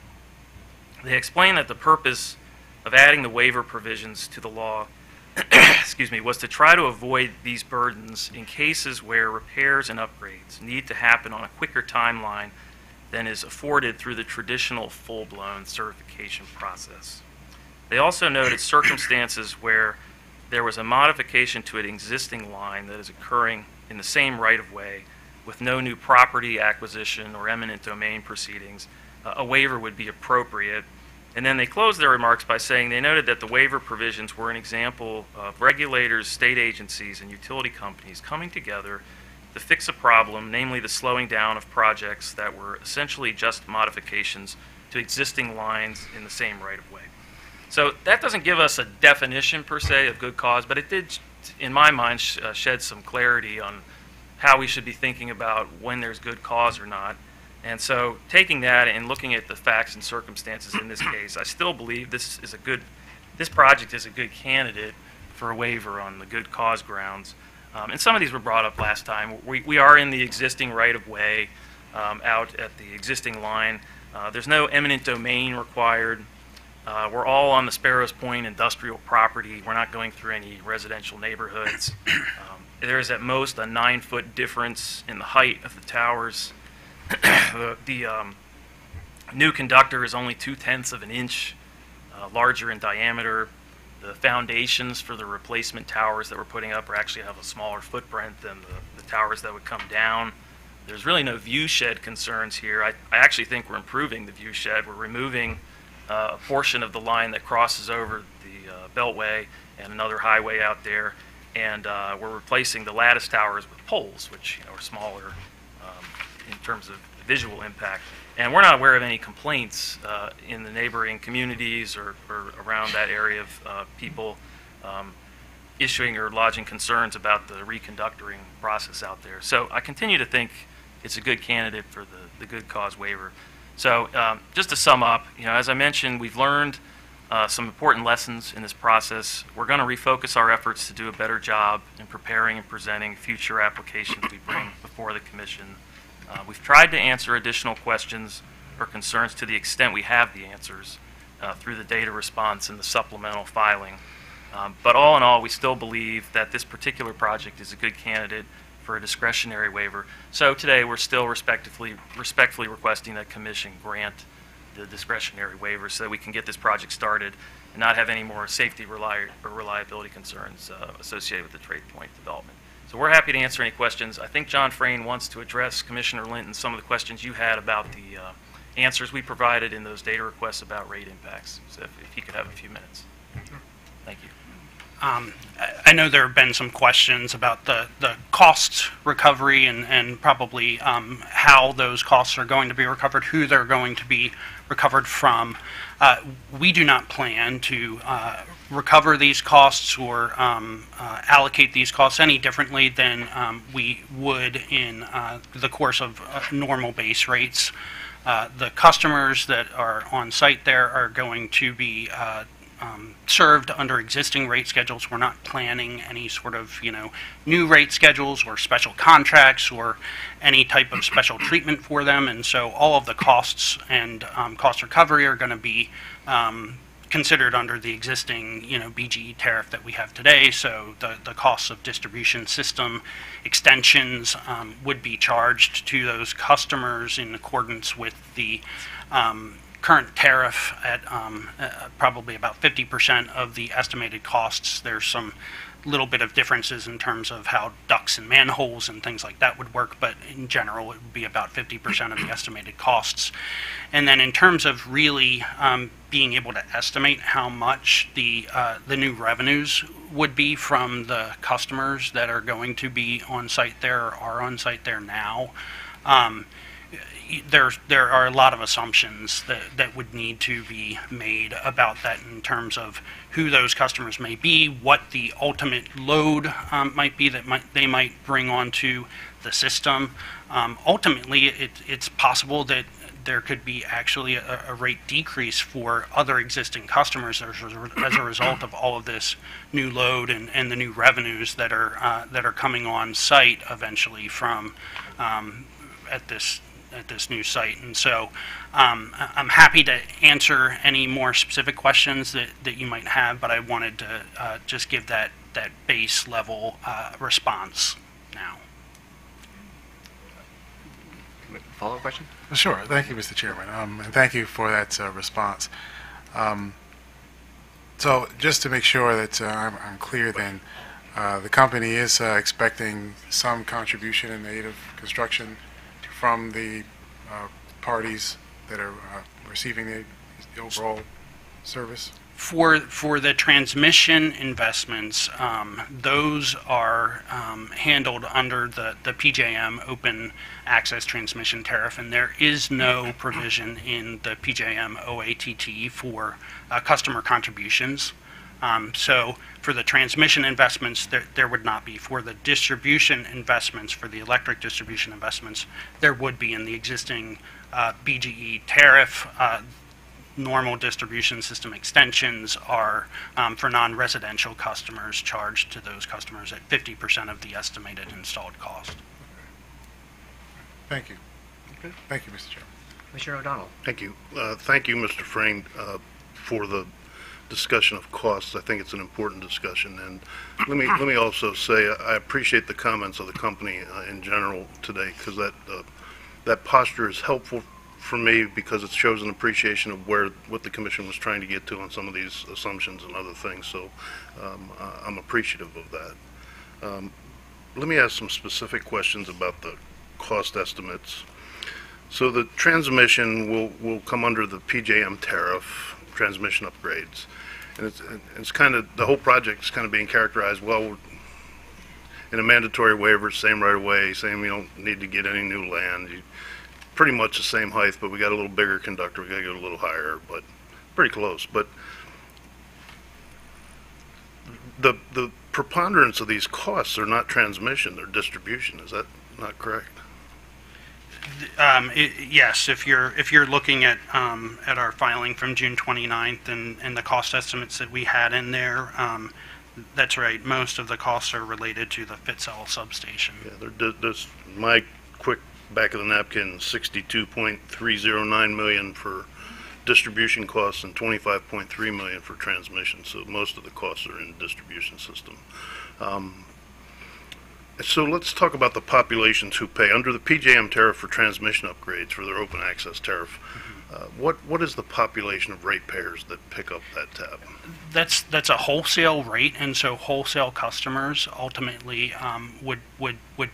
They explained that the purpose of adding the waiver provisions to the law was to try to avoid these burdens in cases where repairs and upgrades need to happen on a quicker timeline than is afforded through the traditional full-blown certification process. They also noted circumstances where there was a modification to an existing line that is occurring in the same right-of-way with no new property acquisition or eminent domain proceedings. A waiver would be appropriate. And then they closed their remarks by saying they noted that the waiver provisions were an example of regulators, state agencies, and utility companies coming together to fix a problem, namely the slowing down of projects that were essentially just modifications to existing lines in the same right-of-way. So that doesn't give us a definition, per se, of good cause, but it did, in my mind, shed some clarity on how we should be thinking about when there's good cause or not. And so taking that and looking at the facts and circumstances in this case, I still believe this project is a good candidate for a waiver on the good cause grounds. And some of these were brought up last time. We are in the existing right-of-way out at the existing line. There's no eminent domain required. We're all on the Sparrows Point industrial property. We're not going through any residential neighborhoods. There is at most a 9-foot difference in the height of the towers. The new conductor is only 0.2 of an inch larger in diameter. The foundations for the replacement towers that we're putting up actually have a smaller footprint than the towers that would come down. There's really no view shed concerns here. I actually think we're improving the view shed. We're removing a portion of the line that crosses over the Beltway and another highway out there, and we're replacing the lattice towers with poles, which are smaller in terms of visual impact. And we're not aware of any complaints in the neighboring communities or around that area of people issuing or lodging concerns about the reconductoring process out there. So I continue to think it's a good candidate for the good cause waiver. So just to sum up, as I mentioned, we've learned some important lessons in this process. We're going to refocus our efforts to do a better job in preparing and presenting future applications we bring before the Commission. We've tried to answer additional questions or concerns to the extent we have the answers through the data response and the supplemental filing. But all in all, we still believe that this particular project is a good candidate for a discretionary waiver. So today, we're still respectfully requesting that Commission grant the discretionary waiver so that we can get this project started and not have any more safety or reliability concerns associated with the Trade Point development. So we're happy to answer any questions. I think John Frayne wants to address Commissioner Linton some of the questions you had about the answers we provided in those data requests about rate impacts. So if he could have a few minutes. Thank you. I know there have been some questions about the cost recovery and probably how those costs are going to be recovered, who they're going to be recovered from. We do not plan to recover these costs or allocate these costs any differently than we would in the course of normal base rates. The customers that are on site there are going to be served under existing rate schedules. We're not planning any sort of, new rate schedules or special contracts or any type of special treatment for them. And so all of the costs and cost recovery are going to be considered under the existing, BGE tariff that we have today. So the costs of distribution system extensions would be charged to those customers in accordance with the current tariff at probably about 50% of the estimated costs. There's some little bit of differences in terms of how ducts and manholes and things like that would work, but in general it would be about 50% of the estimated costs. And then in terms of really being able to estimate how much the new revenues would be from the customers that are going to be on site there or are on site there now, there are a lot of assumptions that would need to be made about that in terms of who those customers may be, what the ultimate load might be that they might bring onto the system. Ultimately, it's possible that there could be actually a rate decrease for other existing customers as a result of all of this new load and the new revenues that are coming on site eventually from at this new site. And so I'm happy to answer any more specific questions that you might have, but I wanted to just give that base level response now. Follow-up question? Sure. Thank you, Mr. Chairman, and thank you for that response. So just to make sure that I'm clear then, the company is expecting some contribution in aid of construction from the parties that are receiving the overall service? For the transmission investments, those are handled under the PJM Open Access Transmission Tariff, and there is no provision in the PJM OATT for customer contributions. So for the transmission investments, there would not be. For the distribution investments, for the electric distribution investments, there would be in the existing BGE tariff. Normal distribution system extensions are for non-residential customers charged to those customers at 50% of the estimated installed cost. Thank you. Okay. Thank you, Mr. Chairman. Commissioner O'Donnell. Thank you. Thank you, Mr. Frame, for the discussion of costs. I think it's an important discussion. And let me also say I appreciate the comments of the company in general today, because that posture is helpful for me because it shows an appreciation of what the commission was trying to get to on some of these assumptions and other things. So I'm appreciative of that. Let me ask some specific questions about the cost estimates. So the transmission will come under the PJM tariff, transmission upgrades, and it's kind of, the whole project is kind of being characterized, well, in a mandatory waiver, same right of way, same, you don't need to get any new land. Pretty much the same height, but we got a little bigger conductor. We got to go a little higher, but pretty close. But the preponderance of these costs are not transmission; they're distribution. Is that not correct? Yes, if you're looking at our filing from June 29th and the cost estimates that we had in there, that's right. Most of the costs are related to the Fitzell substation. Yeah, there's my quick back of the napkin, 62.309 million for distribution costs and 25.3 million for transmission. So most of the costs are in distribution system. So let's talk about the populations who pay under the PJM tariff for transmission upgrades for their open access tariff. What is the population of ratepayers that pick up that tab? That's a wholesale rate, and so wholesale customers ultimately would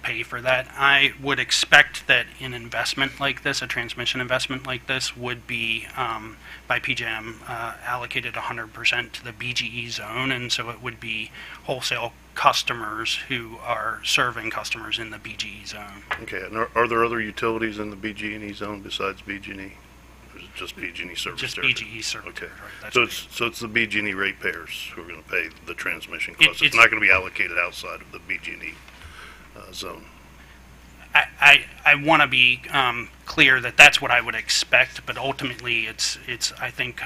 pay for that. I would expect that an investment like this, a transmission investment like this, would be by PJM allocated 100% to the BGE zone, and so it would be wholesale customers who are serving customers in the BGE zone. Okay, and are there other utilities in the BG&E zone besides BG&E? Or is it just BG&E service Just territory? BGE service. Okay. territory, that's So right. it's the BG&E ratepayers who are going to pay the transmission costs. It's not going to be allocated outside of the BG&E zone. I want to be clear that that's what I would expect, but ultimately it's I think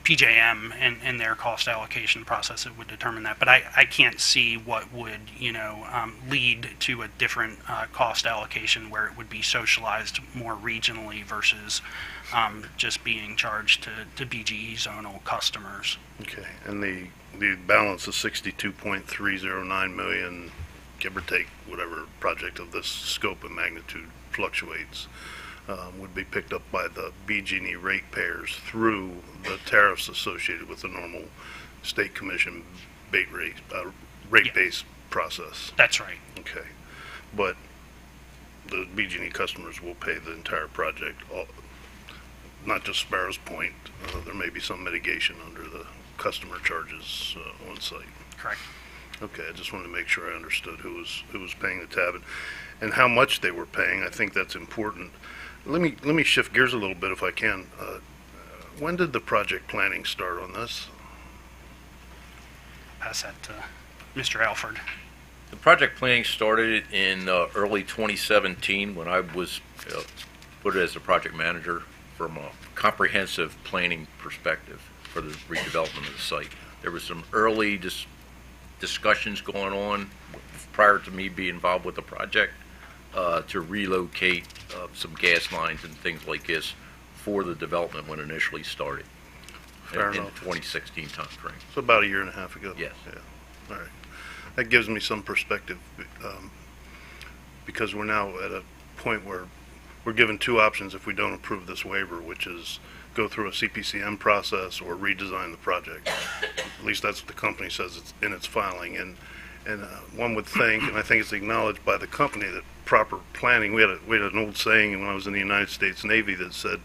PJM and their cost allocation process it would determine that. But I can't see what would lead to a different cost allocation where it would be socialized more regionally versus just being charged to BGE zonal customers. Okay, and the balance of 62.309 million, give or take, whatever project of this scope and magnitude fluctuates, would be picked up by the BG&E ratepayers through the tariffs associated with the normal state commission rate-based process. That's right. Okay, but the BG&E customers will pay the entire project, not just Sparrows Point. There may be some mitigation under the customer charges on site. Correct. Okay, I just wanted to make sure I understood who was paying the tab and how much they were paying. I think that's important. Let me shift gears a little bit if I can. When did the project planning start on this? Pass that to Mr. Alford. The project planning started in early 2017 when I was put as a project manager from a comprehensive planning perspective for the redevelopment of the site. There was some early discussions going on prior to me being involved with the project to relocate some gas lines and things like this for the development when it initially started in the 2016 timeframe. So about a year and a half ago? Yes. Yeah. All right. That gives me some perspective because we're now at a point where we're given two options if we don't approve this waiver, which is go through a CPCM process or redesign the project. At least that's what the company says it's in its filing. And one would think, and I think it's acknowledged by the company, that proper planning, we had an old saying when I was in the United States Navy that said,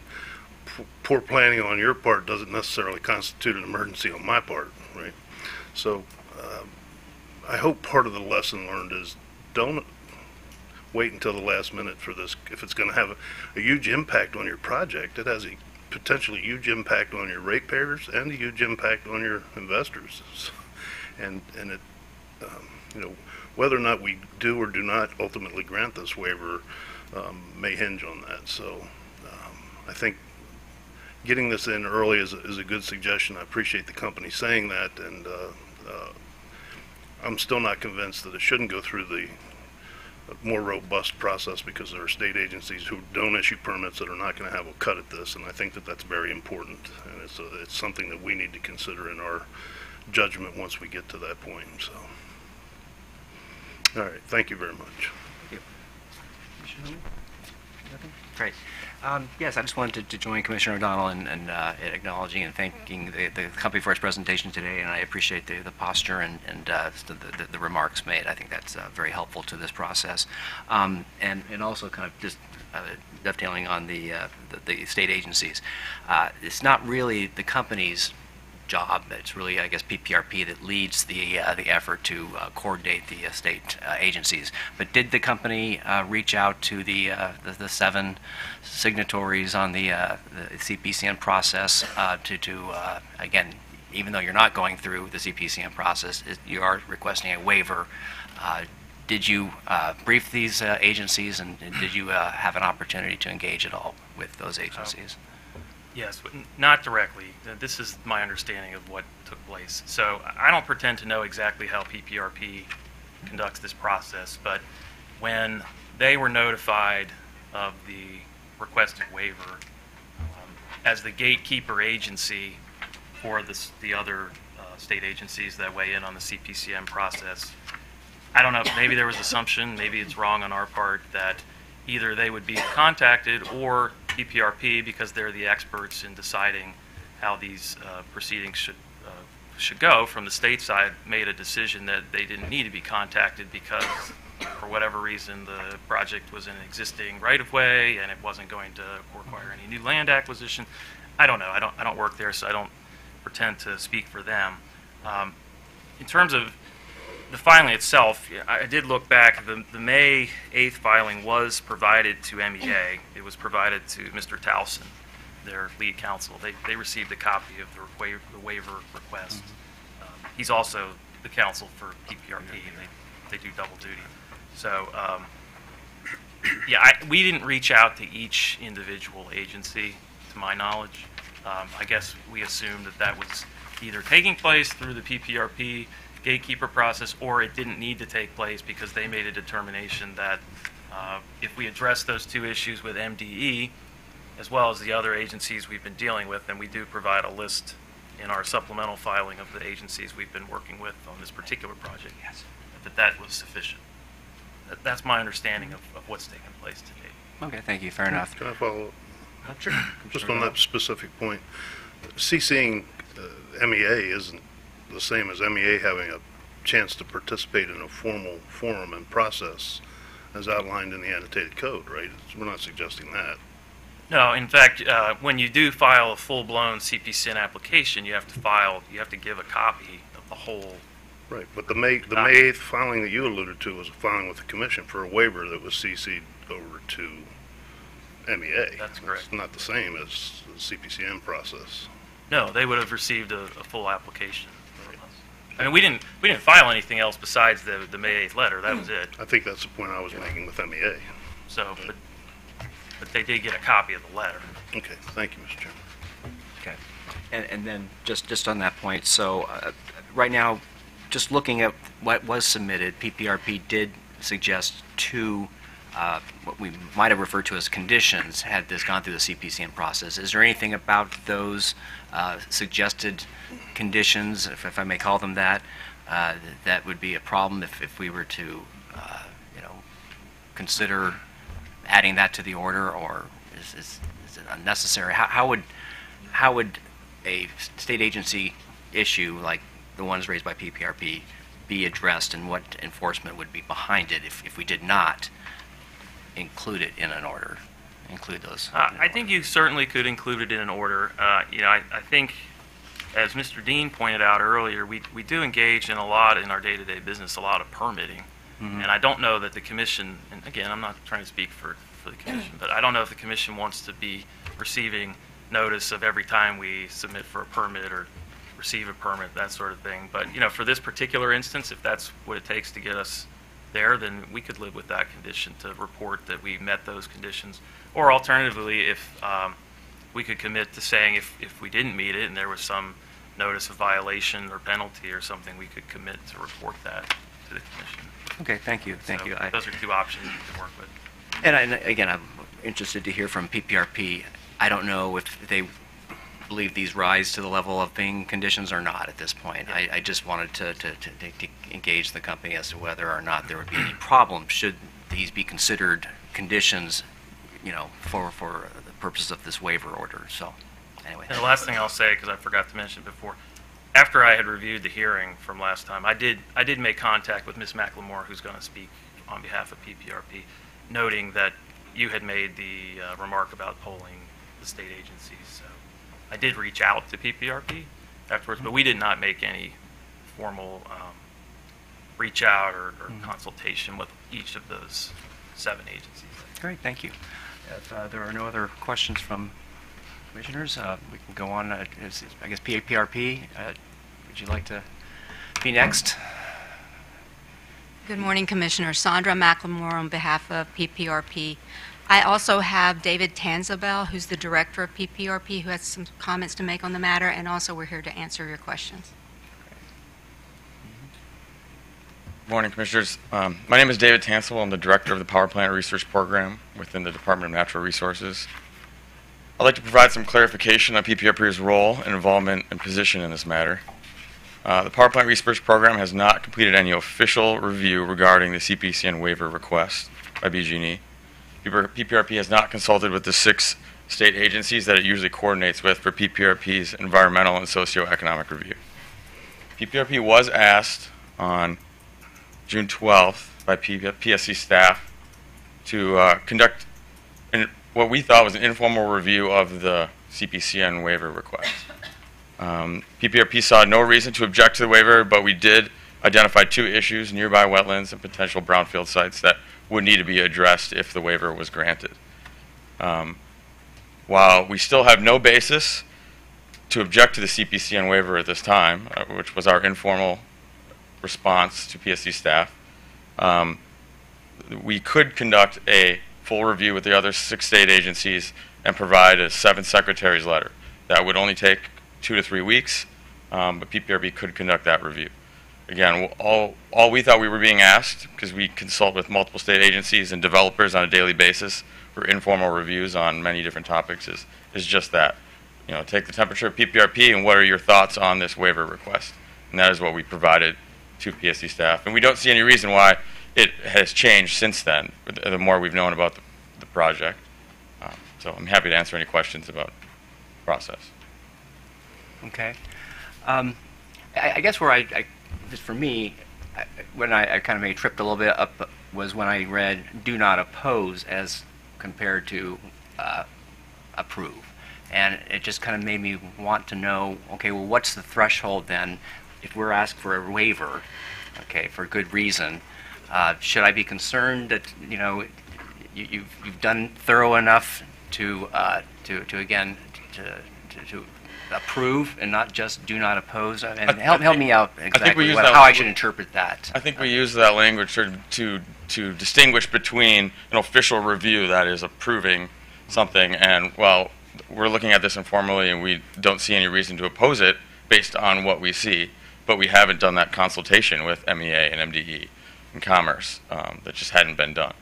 poor planning on your part doesn't necessarily constitute an emergency on my part, right? So I hope part of the lesson learned is don't wait until the last minute for this. If it's going to have a huge impact on your project, it has a potentially huge impact on your ratepayers and a huge impact on your investors. And it, whether or not we do or do not ultimately grant this waiver may hinge on that. So I think getting this in early is a good suggestion. I appreciate the company saying that, and I'm still not convinced that it shouldn't go through the more robust process because there are state agencies who don't issue permits that are not going to have a cut at this, and I think that that's very important, and it's something that we need to consider in our judgment once we get to that point. So, all right, thank you very much. Great. Yes, I just wanted to join Commissioner O'Donnell in acknowledging and thanking the company for its presentation today, and I appreciate the posture and the remarks made. I think that's very helpful to this process. And also kind of just dovetailing on the state agencies. It's not really the company's job. It's really, I guess, PPRP that leads the effort to coordinate the state agencies. But did the company reach out to the 7 signatories on the CPCN process to again, even though you're not going through the CPCN process, you are requesting a waiver. Did you brief these agencies, and did you have an opportunity to engage at all with those agencies? Yes, but not directly. This is my understanding of what took place. So I don't pretend to know exactly how PPRP conducts this process, but when they were notified of the requested waiver, as the gatekeeper agency for the other state agencies that weigh in on the CPCM process, I don't know, maybe there was assumption, maybe it's wrong on our part, that either they would be contacted or PPRP because they're the experts in deciding how these proceedings should go. From the state side, made a decision that they didn't need to be contacted because, for whatever reason, the project was an existing right-of-way and it wasn't going to require any new land acquisition. I don't know. I don't work there, so I don't pretend to speak for them. In terms of the filing itself, I did look back. The May 8th filing was provided to MEA. It was provided to Mr. Towson, their lead counsel. They received a copy of the waiver request. He's also the counsel for PPRP. They do double duty. So, we didn't reach out to each individual agency, to my knowledge. I guess we assumed that was either taking place through the PPRP gatekeeper process, or it didn't need to take place because they made a determination that if we address those two issues with MDE, as well as the other agencies we've been dealing with, and we do provide a list in our supplemental filing of the agencies we've been working with on this particular project, that was sufficient. That's my understanding of what's taken place to date. Okay, thank you. Fair enough. Can I follow up? Sure. Just on that specific point, CCing MEA isn't the same as MEA having a chance to participate in a formal forum and process as outlined in the annotated code, right? We're not suggesting that. No, in fact, when you do file a full-blown CPCN application, you have to give a copy of the whole. Right, but the May 8th filing that you alluded to was a filing with the commission for a waiver that was CC'd over to MEA. That's correct. It's not the same as the CPCN process. No, they would have received a full application from us. I mean, we didn't file anything else besides the May 8th letter. That was it. I think that's the point I was making with MEA. So, but they did get a copy of the letter. Okay, thank you, Mr. Chairman. Okay. And then just on that point, so right now, just looking at what was submitted, PPRP did suggest two, what we might have referred to as conditions, had this gone through the CPCN process. Is there anything about those suggested conditions, if I may call them that, that would be a problem if we were to, consider adding that to the order, or is it unnecessary? How would a state agency issue like the ones raised by PPRP be addressed, and what enforcement would be behind it if we did not include it in an order? Include those. I think you certainly could include it in an order. I think, as Mr. Dean pointed out earlier, we do engage in our day-to-day business, a lot of permitting. Mm-hmm. And I don't know that the commission, and again, I'm not trying to speak for the commission, but I don't know if the commission wants to be receiving notice of every time we submit for a permit or receive a permit, that sort of thing. But, for this particular instance, if that's what it takes to get us there, then we could live with that condition to report that we met those conditions. Or alternatively, if we could commit to saying if we didn't meet it and there was some notice of violation or penalty or something, we could commit to report that to the commission. Okay, thank you. Thank you. Those are two options you can work with. And again, I'm interested to hear from PPRP. I don't know if they believe these rise to the level of being conditions or not at this point. Yeah. I just wanted to engage the company as to whether or not there would be any problem should these be considered conditions, for the purpose of this waiver order. So, anyway. And the last thing I'll say, because I forgot to mention before, after I had reviewed the hearing from last time, I did make contact with Ms. McLemore, who's going to speak on behalf of PPRP, noting that you had made the remark about polling the state agencies. So I did reach out to PPRP afterwards, but we did not make any formal reach out or consultation with each of those 7 agencies. Great, thank you. If there are no other questions from commissioners, we can go on. I guess PPRP, would you like to be next? Good morning, Commissioner. Sandra McLemore on behalf of PPRP. I also have David Tanzabel, who's the director of PPRP, who has some comments to make on the matter, and also we're here to answer your questions. Good morning, Commissioners. My name is David Tanzabel. I'm the director of the Power Plant Research Program within the Department of Natural Resources. I'd like to provide some clarification on PPRP's role and involvement and position in this matter. The Power Plant Research Program has not completed any official review regarding the CPCN waiver request by BG&E. PPRP has not consulted with the 6 state agencies that it usually coordinates with for PPRP's environmental and socioeconomic review. PPRP was asked on June 12th by PSC staff to conduct what we thought was an informal review of the CPCN waiver request. PPRP saw no reason to object to the waiver, but we did identify 2 issues, nearby wetlands and potential brownfield sites, that would need to be addressed if the waiver was granted. While we still have no basis to object to the CPCN waiver at this time, which was our informal response to PSC staff, we could conduct a full review with the other 6 state agencies and provide a 7 secretaries letter. That would only take 2 to 3 weeks, but PPRB could conduct that review. Again, all we thought we were being asked, because we consult with multiple state agencies and developers on a daily basis for informal reviews on many different topics, is just that. You know, take the temperature of PPRP and what are your thoughts on this waiver request? And that is what we provided to PSC staff. And we don't see any reason why it has changed since then, the more we've known about the project. So I'm happy to answer any questions about the process. Okay. I guess where I just for me, when I kind of maybe tripped a little bit up was when I read "do not oppose" as compared to approve, and it just kind of made me want to know, okay, well, what's the threshold then? If we're asked for a waiver, okay, for good reason, should I be concerned that you've done thorough enough to again to approve and not just do not oppose? And help me out exactly how I should interpret that. I think we use that language to distinguish between an official review that is approving something and, well, we're looking at this informally and we don't see any reason to oppose it based on what we see, but we haven't done that consultation with MEA and MDE and Commerce. That just hadn't been done.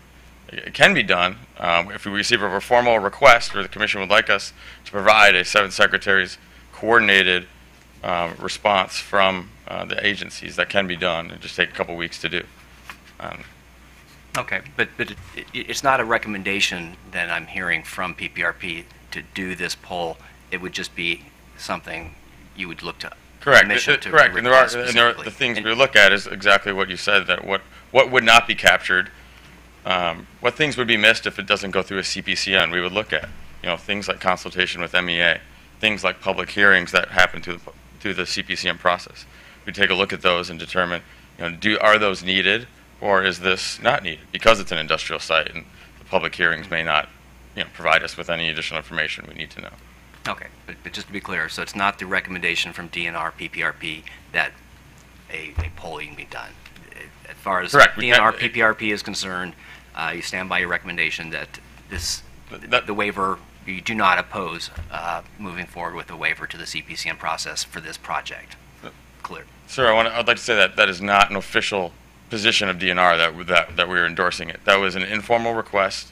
It can be done if we receive a formal request or the Commission would like us to provide a 7 secretaries coordinated response from the agencies. That can be done. It just take a couple weeks to do. Okay, but it's not a recommendation that I'm hearing from PPRP to do this poll. It would just be something you would look to. Correct. Correct. And the things we look at is exactly what you said. That what would not be captured. What things would be missed if it doesn't go through a CPCN? We would look at, things like consultation with MEA, things like public hearings that happen through the CPCN process. We take a look at those and determine, are those needed or is this not needed? Because it's an industrial site and the public hearings may not, provide us with any additional information we need to know. Okay, but just to be clear, so it's not the recommendation from DNR, PPRP that a polling be done. As far as Correct. DNR, PPRP is concerned, you stand by your recommendation that the waiver, you do not oppose moving forward with the waiver to the CPCN process for this project. Clear. Sir, I'd like to say that is not an official position of DNR that we're endorsing it. That was an informal request,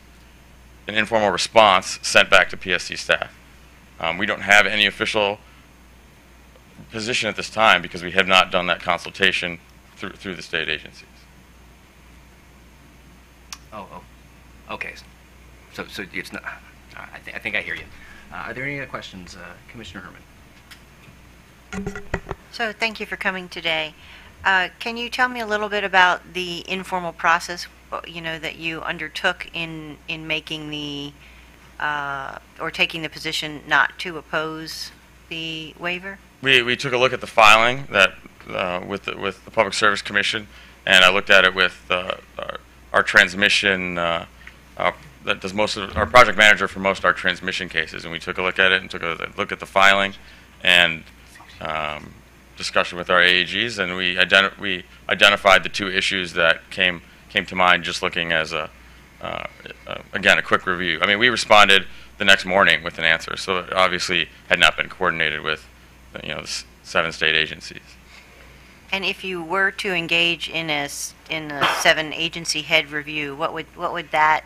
an informal response sent back to PSC staff. We don't have any official position at this time because we have not done that consultation through the state agencies. Oh, okay. So it's not. I think I hear you. Are there any other questions, Commissioner Herman? So thank you for coming today. Can you tell me a little bit about the informal process, that you undertook in making the or taking the position not to oppose the waiver? We took a look at the filing that with the Public Service Commission, and I looked at it with our transmission that does most of our project manager for most of our transmission cases, and we took a look at it and took a look at the filing and discussion with our AAGs, and we identified the 2 issues that came to mind just looking as again a quick review. I mean, we responded the next morning with an answer, so it obviously had not been coordinated with the 7 state agencies. And if you were to engage in a 7 agency head review, what would that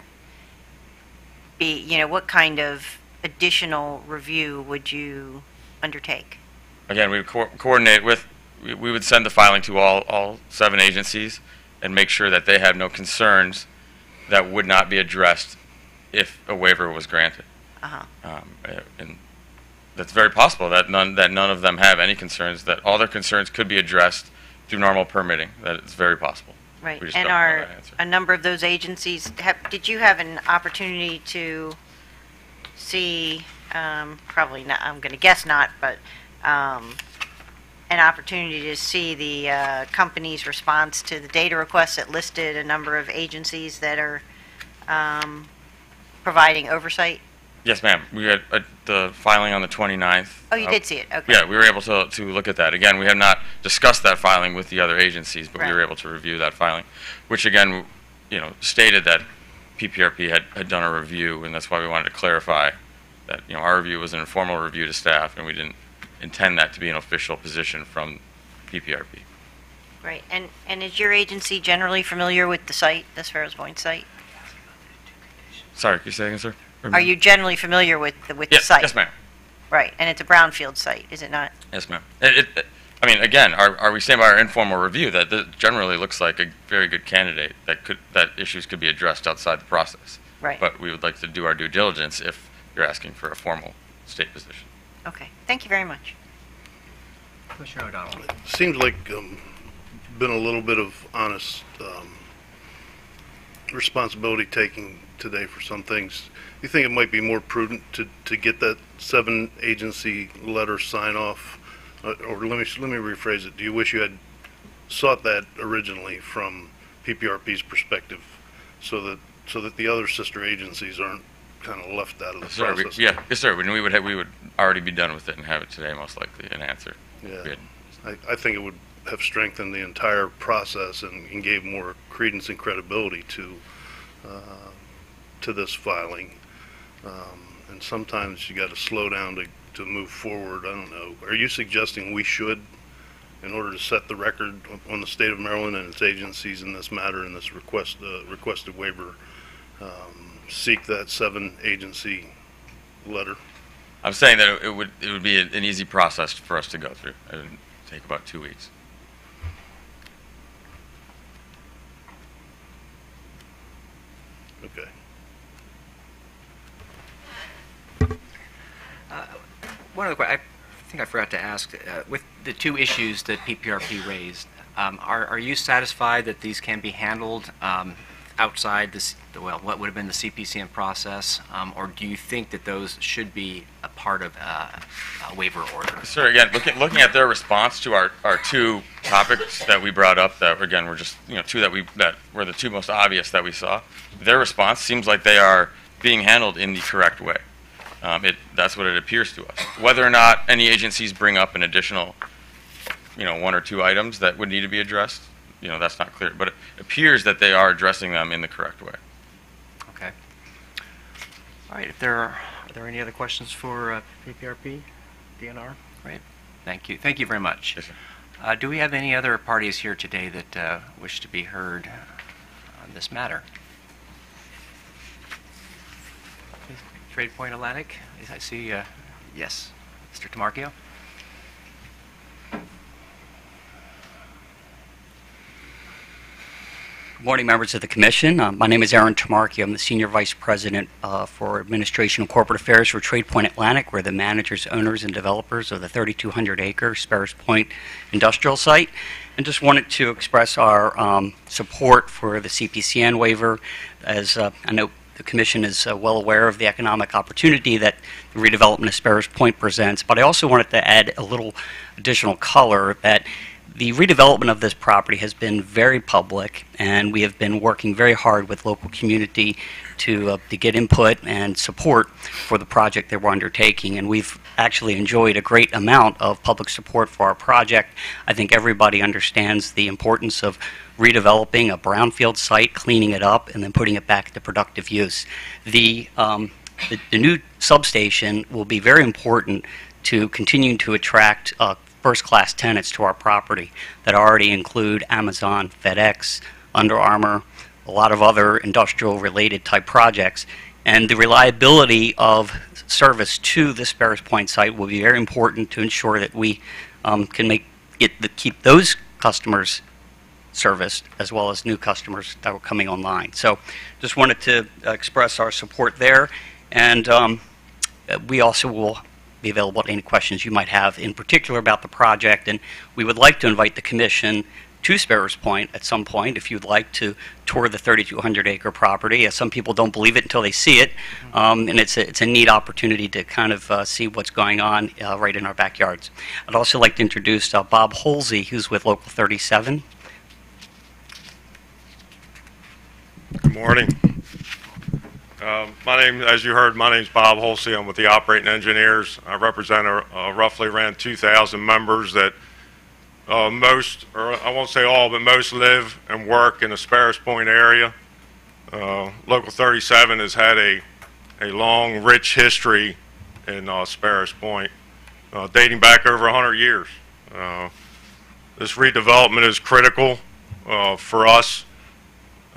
be? What kind of additional review would you undertake? Again, we would coordinate with. We would send the filing to all 7 agencies and make sure that they have no concerns that would not be addressed if a waiver was granted. Uh-huh. And that's very possible that none of them have any concerns, that all their concerns could be addressed through normal permitting. That it's very possible. Right. We just And don't know are that answer. a number of those agencies, did you have an opportunity to see, probably not, I'm going to guess not, but an opportunity to see the company's response to the data requests that listed a number of agencies that are providing oversight? Yes, ma'am. We had the filing on the 29th. Oh, you did see it, okay. Yeah, we were able to look at that. Again, we have not discussed that filing with the other agencies, but we Right. were able to review that filing, which again, stated that PPRP had done a review, and that's why we wanted to clarify that, our review was an informal review to staff, and we didn't intend that to be an official position from PPRP. Right. And is your agency generally familiar with the site, the Sparrows Point site? Sorry, can you say again, sir? Are you generally familiar with the Yes, site? yes, ma'am. Right, and it's a brownfield site, is it not? Yes, ma'am. I mean, again, are we saying by our informal review that this generally looks like a very good candidate that issues could be addressed outside the process? Right. But we would like to do our due diligence if you're asking for a formal state position. Okay, thank you very much. Commissioner O'Donnell. Seems like been a little bit of honest responsibility taking today for some things. You think it might be more prudent to get that 7 agency letter sign off, or let me rephrase it. Do you wish you had sought that originally from PPRP's perspective, so that the other sister agencies aren't kind of left out of the process? Yes, sir. We would already be done with it and have it today, most likely, an answer. Yeah, I think it would have strengthened the entire process and gave more credence and credibility to this filing. And sometimes you got to slow down to move forward. I don't know. Are you suggesting we should, in order to set the record on the state of Maryland and its agencies in this matter, in this requested waiver, seek that 7 agency letter? I'm saying that it would be an easy process for us to go through. It would take about 2 weeks. Okay. One other question, I think I forgot to ask, with the 2 issues that PPRP raised, are you satisfied that these can be handled outside what would have been the CPCN process, or do you think that those should be a part of a waiver order? Sir, again, looking at their response to our 2 topics that we brought up, that again were just 2 that were the 2 most obvious that we saw, their response seems like they are being handled in the correct way. That's what it appears to us. Whether or not any agencies bring up an additional, 1 or 2 items that would need to be addressed, that's not clear. But it appears that they are addressing them in the correct way. Okay. All right. Are there any other questions for PPRP, DNR? Right. Thank you. Thank you very much. Yes, sir. Do we have any other parties here today that wish to be heard on this matter? Trade Point Atlantic, I see, yes. Mr. Tamarchio? Good morning, members of the Commission. My name is Aaron Tamarchio. I'm the Senior Vice President for Administration and Corporate Affairs for Trade Point Atlantic. We're the managers, owners, and developers of the 3,200-acre Sparrows Point industrial site. And just wanted to express our support for the CPCN waiver. As I know the Commission is well aware of the economic opportunity that the redevelopment of Sparrows Point presents, but I also wanted to add a little additional color that the redevelopment of this property has been very public, and we have been working very hard with local community to get input and support for the project that we're undertaking. And we've actually enjoyed a great amount of public support for our project. I think everybody understands the importance of redeveloping a brownfield site, cleaning it up, and then putting it back to productive use. The new substation will be very important to continuing to attract first-class tenants to our property that already include Amazon, FedEx, Under Armour, a lot of other industrial-related type projects. And the reliability of service to the Sparrows Point site will be very important to ensure that we can keep those customers serviced, as well as new customers that were coming online. So just wanted to express our support there, and we also will be available to any questions you might have in particular about the project, and we would like to invite the commission to Sparrows Point at some point if you'd like to tour the 3,200-acre property. As some people don't believe it until they see it, and it's a neat opportunity to kind of see what's going on right in our backyards. I'd also like to introduce Bob Holsey, who's with Local 37. Good morning. As you heard, my name's Bob Holsey. I'm with the operating engineers. I represent roughly around 2,000 members that most, or I won't say all, but most live and work in the Sparrows Point area. Local 37 has had a long, rich history in Sparrows Point, dating back over 100 years. This redevelopment is critical for us.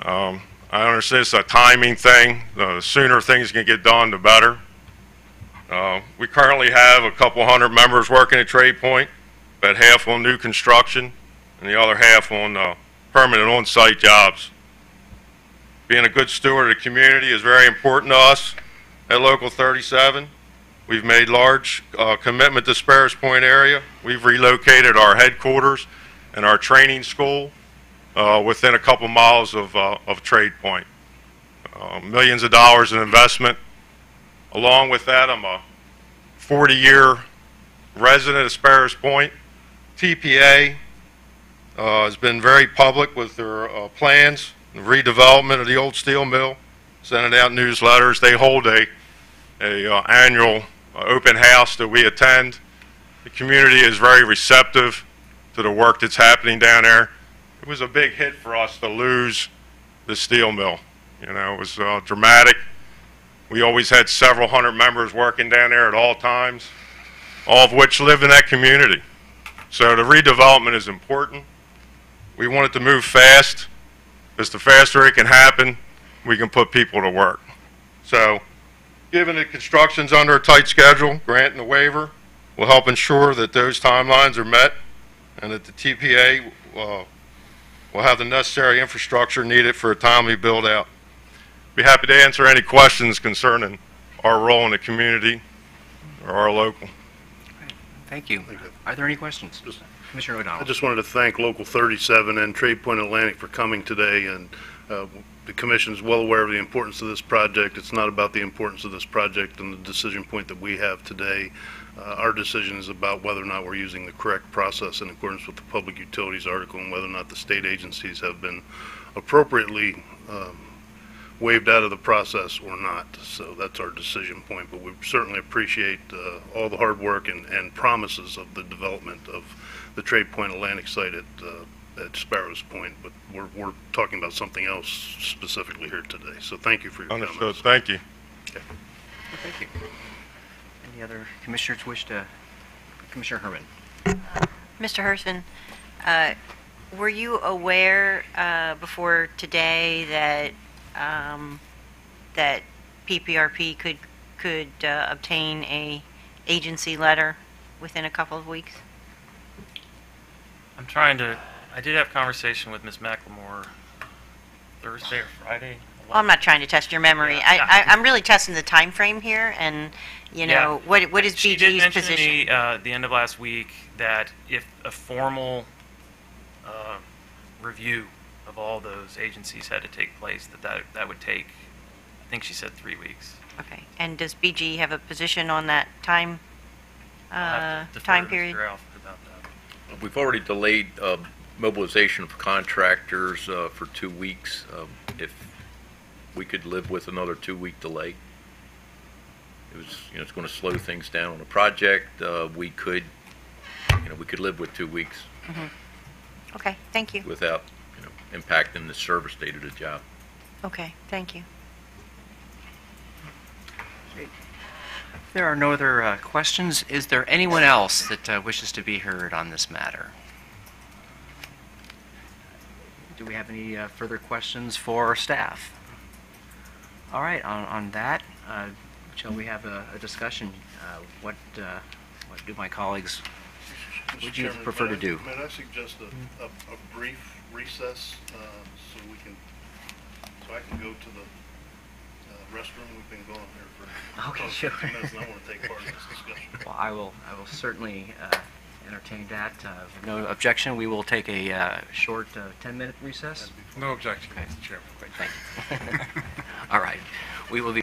I understand it's a timing thing. The sooner things can get done, the better. We currently have a couple hundred members working at Trade Point, about half on new construction and the other half on permanent on-site jobs. Being a good steward of the community is very important to us at Local 37. We've made large commitment to Sparrows Point area. We've relocated our headquarters and our training school within a couple miles of Trade Point. Millions of dollars in investment. Along with that, I'm a 40-year resident of Sparrows Point. TPA has been very public with their plans, the redevelopment of the old steel mill, sending out newsletters. They hold a annual open house that we attend. The community is very receptive to the work that's happening down there. It was a big hit for us to lose the steel mill. You know, it was dramatic. We always had several hundred members working down there at all times, all of which lived in that community. So the redevelopment is important. We want it to move fast, because the faster it can happen, we can put people to work. So given that construction's under a tight schedule, granting the waiver will help ensure that those timelines are met and that the TPA will have the necessary infrastructure needed for a timely build-out. Be happy to answer any questions concerning our role in the community or our local. Thank you. Are there any questions? Commissioner O'Donnell. I just wanted to thank Local 37 and Trade Point Atlantic for coming today, and the Commission is well aware of the importance of this project. It's not about the importance of this project and the decision point that we have today. Our decision is about whether or not we're using the correct process in accordance with the Public Utilities article and whether or not the state agencies have been appropriately waived out of the process or not. So that's our decision point, but we certainly appreciate all the hard work and promises of the development of the Trade Point Atlantic site at Sparrows Point, but we're talking about something else specifically here today. So thank you for your Understood. comments. Thank you. Okay. Well, thank you. Any other commissioners wish to? Commissioner Herman. Mr. Hersman, were you aware before today that that PPRP could obtain a agency letter within a couple of weeks? I did have conversation with Ms. McLemore Thursday or Friday. Well, I'm not trying to test your memory. Yeah. I'm really testing the time frame here, and you know, what is She did BG's mention position? to me the end of last week that if a formal review of all those agencies had to take place, that would take, I think she said 3 weeks. Okay. And does BG have a position on that time I'll have to defer time to period? Mr. Alford about that. We've already delayed mobilization of contractors for 2 weeks. If we could live with another 2-week delay, it was, it's going to slow things down on the project. We could live with 2 weeks. Mm-hmm. Okay. Thank you. Without, impacting the service date of the job. Okay. Thank you. If there are no other questions, is there anyone else that wishes to be heard on this matter? Do we have any further questions for staff? All right, on that, shall we have a discussion? What do my colleagues Mr. would you Chairman, prefer to may do? May I suggest a brief recess so we can, so I can go to the restroom? We've been going here for Okay, about sure. 15 minutes, and I want to take part in this discussion. Well, I will certainly entertain that. With no objection, we will take a short 10-minute recess. No objection, Mr. Chairman. Great, thank you. All right. We will be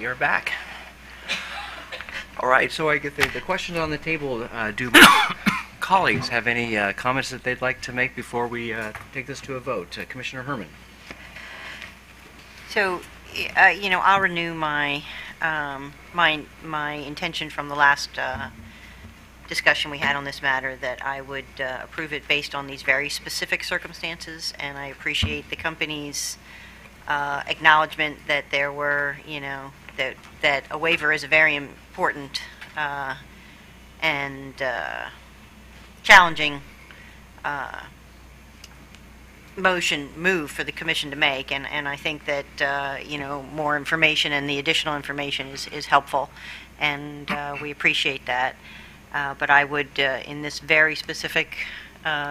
We are back. All right, so I get the questions on the table. Do my colleagues have any comments that they'd like to make before we take this to a vote? Commissioner Herman. So, I'll renew my my intention from the last discussion we had on this matter, that I would approve it based on these very specific circumstances, and I appreciate the company's acknowledgement that there were, that a waiver is a very important and challenging move for the commission to make, and I think that more information and the additional information is helpful, and we appreciate that. But I would, in this very specific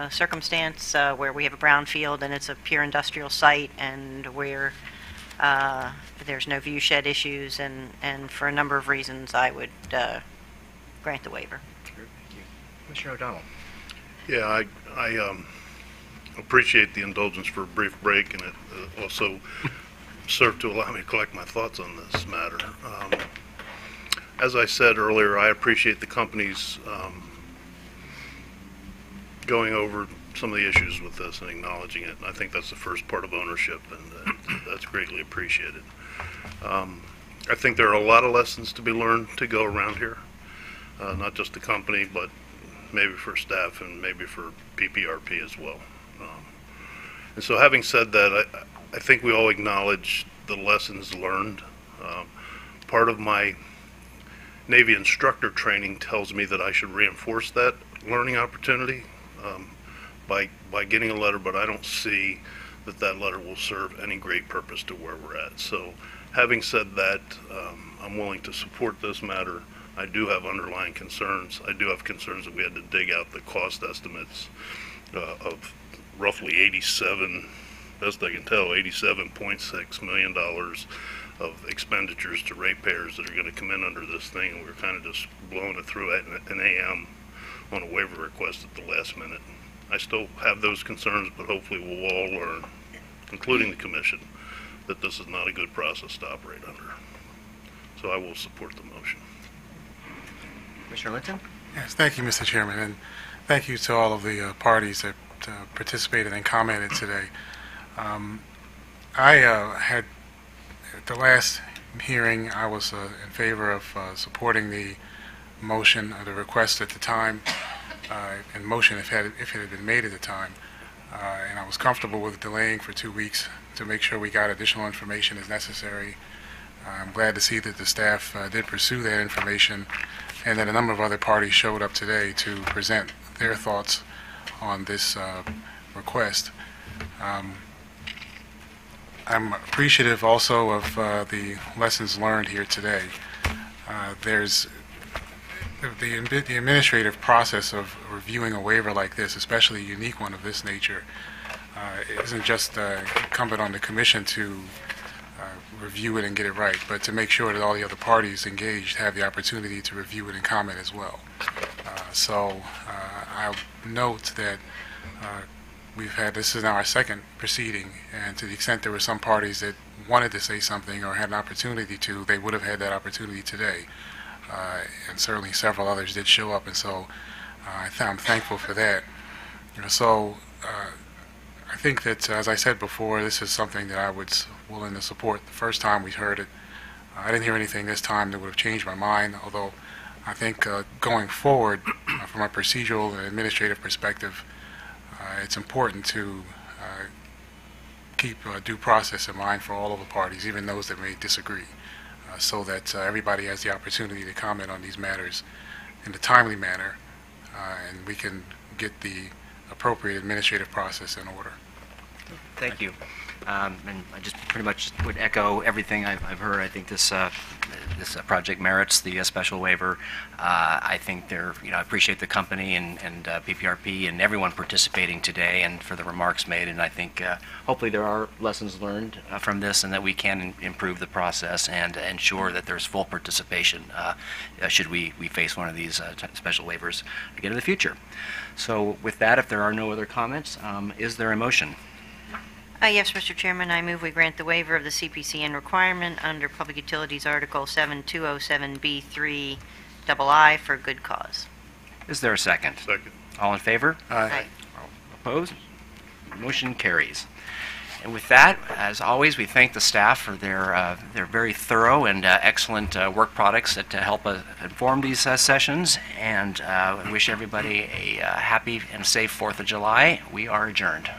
circumstance where we have a brownfield and it's a pure industrial site, and where there's no view shed issues, and for a number of reasons, I would grant the waiver. Thank you. Commissioner O'Donnell. Yeah, I appreciate the indulgence for a brief break, and it also served to allow me to collect my thoughts on this matter. As I said earlier, I appreciate the company's going over some of the issues with this and acknowledging it. And I think that's the first part of ownership, and that's greatly appreciated. I think there are a lot of lessons to be learned to go around here, not just the company, but maybe for staff and maybe for PPRP as well. And so having said that, I think we all acknowledge the lessons learned. Part of my Navy instructor training tells me that I should reinforce that learning opportunity by getting a letter, but I don't see that letter will serve any great purpose to where we're at. So having said that, I'm willing to support this matter. I do have underlying concerns. I do have concerns that we had to dig out the cost estimates of roughly 87, best I can tell, $87.6 million of expenditures to ratepayers that are going to come in under this thing, and we're kind of just blowing it through at an AM on a waiver request at the last minute. I still have those concerns, but hopefully we'll all learn, including the commission, that this is not a good process to operate under. So I will support the motion. Commissioner Linton? Yes, thank you, Mr. Chairman, and thank you to all of the parties that participated and commented today. I had, at the last hearing, I was in favor of supporting the motion, the request at the time, and motion if it had been made at the time. And I was comfortable with delaying for 2 weeks to make sure we got additional information as necessary. I'm glad to see that the staff did pursue that information, and that a number of other parties showed up today to present their thoughts on this request. I'm appreciative also of the lessons learned here today. There's the administrative process of reviewing a waiver like this, especially a unique one of this nature, isn't just incumbent on the commission to review it and get it right, but to make sure that all the other parties engaged have the opportunity to review it and comment as well. So I'll note that this is now our second proceeding, and to the extent there were some parties that wanted to say something or had an opportunity to, they would have had that opportunity today. And certainly several others did show up, and so I'm thankful for that. So I think that, as I said before, this is something that I was willing to support the first time we heard it. I didn't hear anything this time that would have changed my mind, although I think going forward, from a procedural and administrative perspective, it's important to keep due process in mind for all of the parties, even those that may disagree, so that everybody has the opportunity to comment on these matters in a timely manner, and we can get the appropriate administrative process in order. Thank you. And I just pretty much would echo everything I've heard. I think this project merits the special waiver. I think I appreciate the company and PPRP and everyone participating today, and for the remarks made. And I think hopefully there are lessons learned from this, and that we can improve the process and ensure that there's full participation should we face one of these special waivers again in the future. So with that, if there are no other comments, is there a motion? Yes, Mr. Chairman, I move we grant the waiver of the CPCN requirement under Public Utilities Article 7207B3 II for good cause. Is there a second? Second. All in favor? Aye. Opposed? Motion carries. And with that, as always, we thank the staff for their very thorough and excellent work products that help inform these sessions, and wish everybody a happy and safe 4th of July. We are adjourned.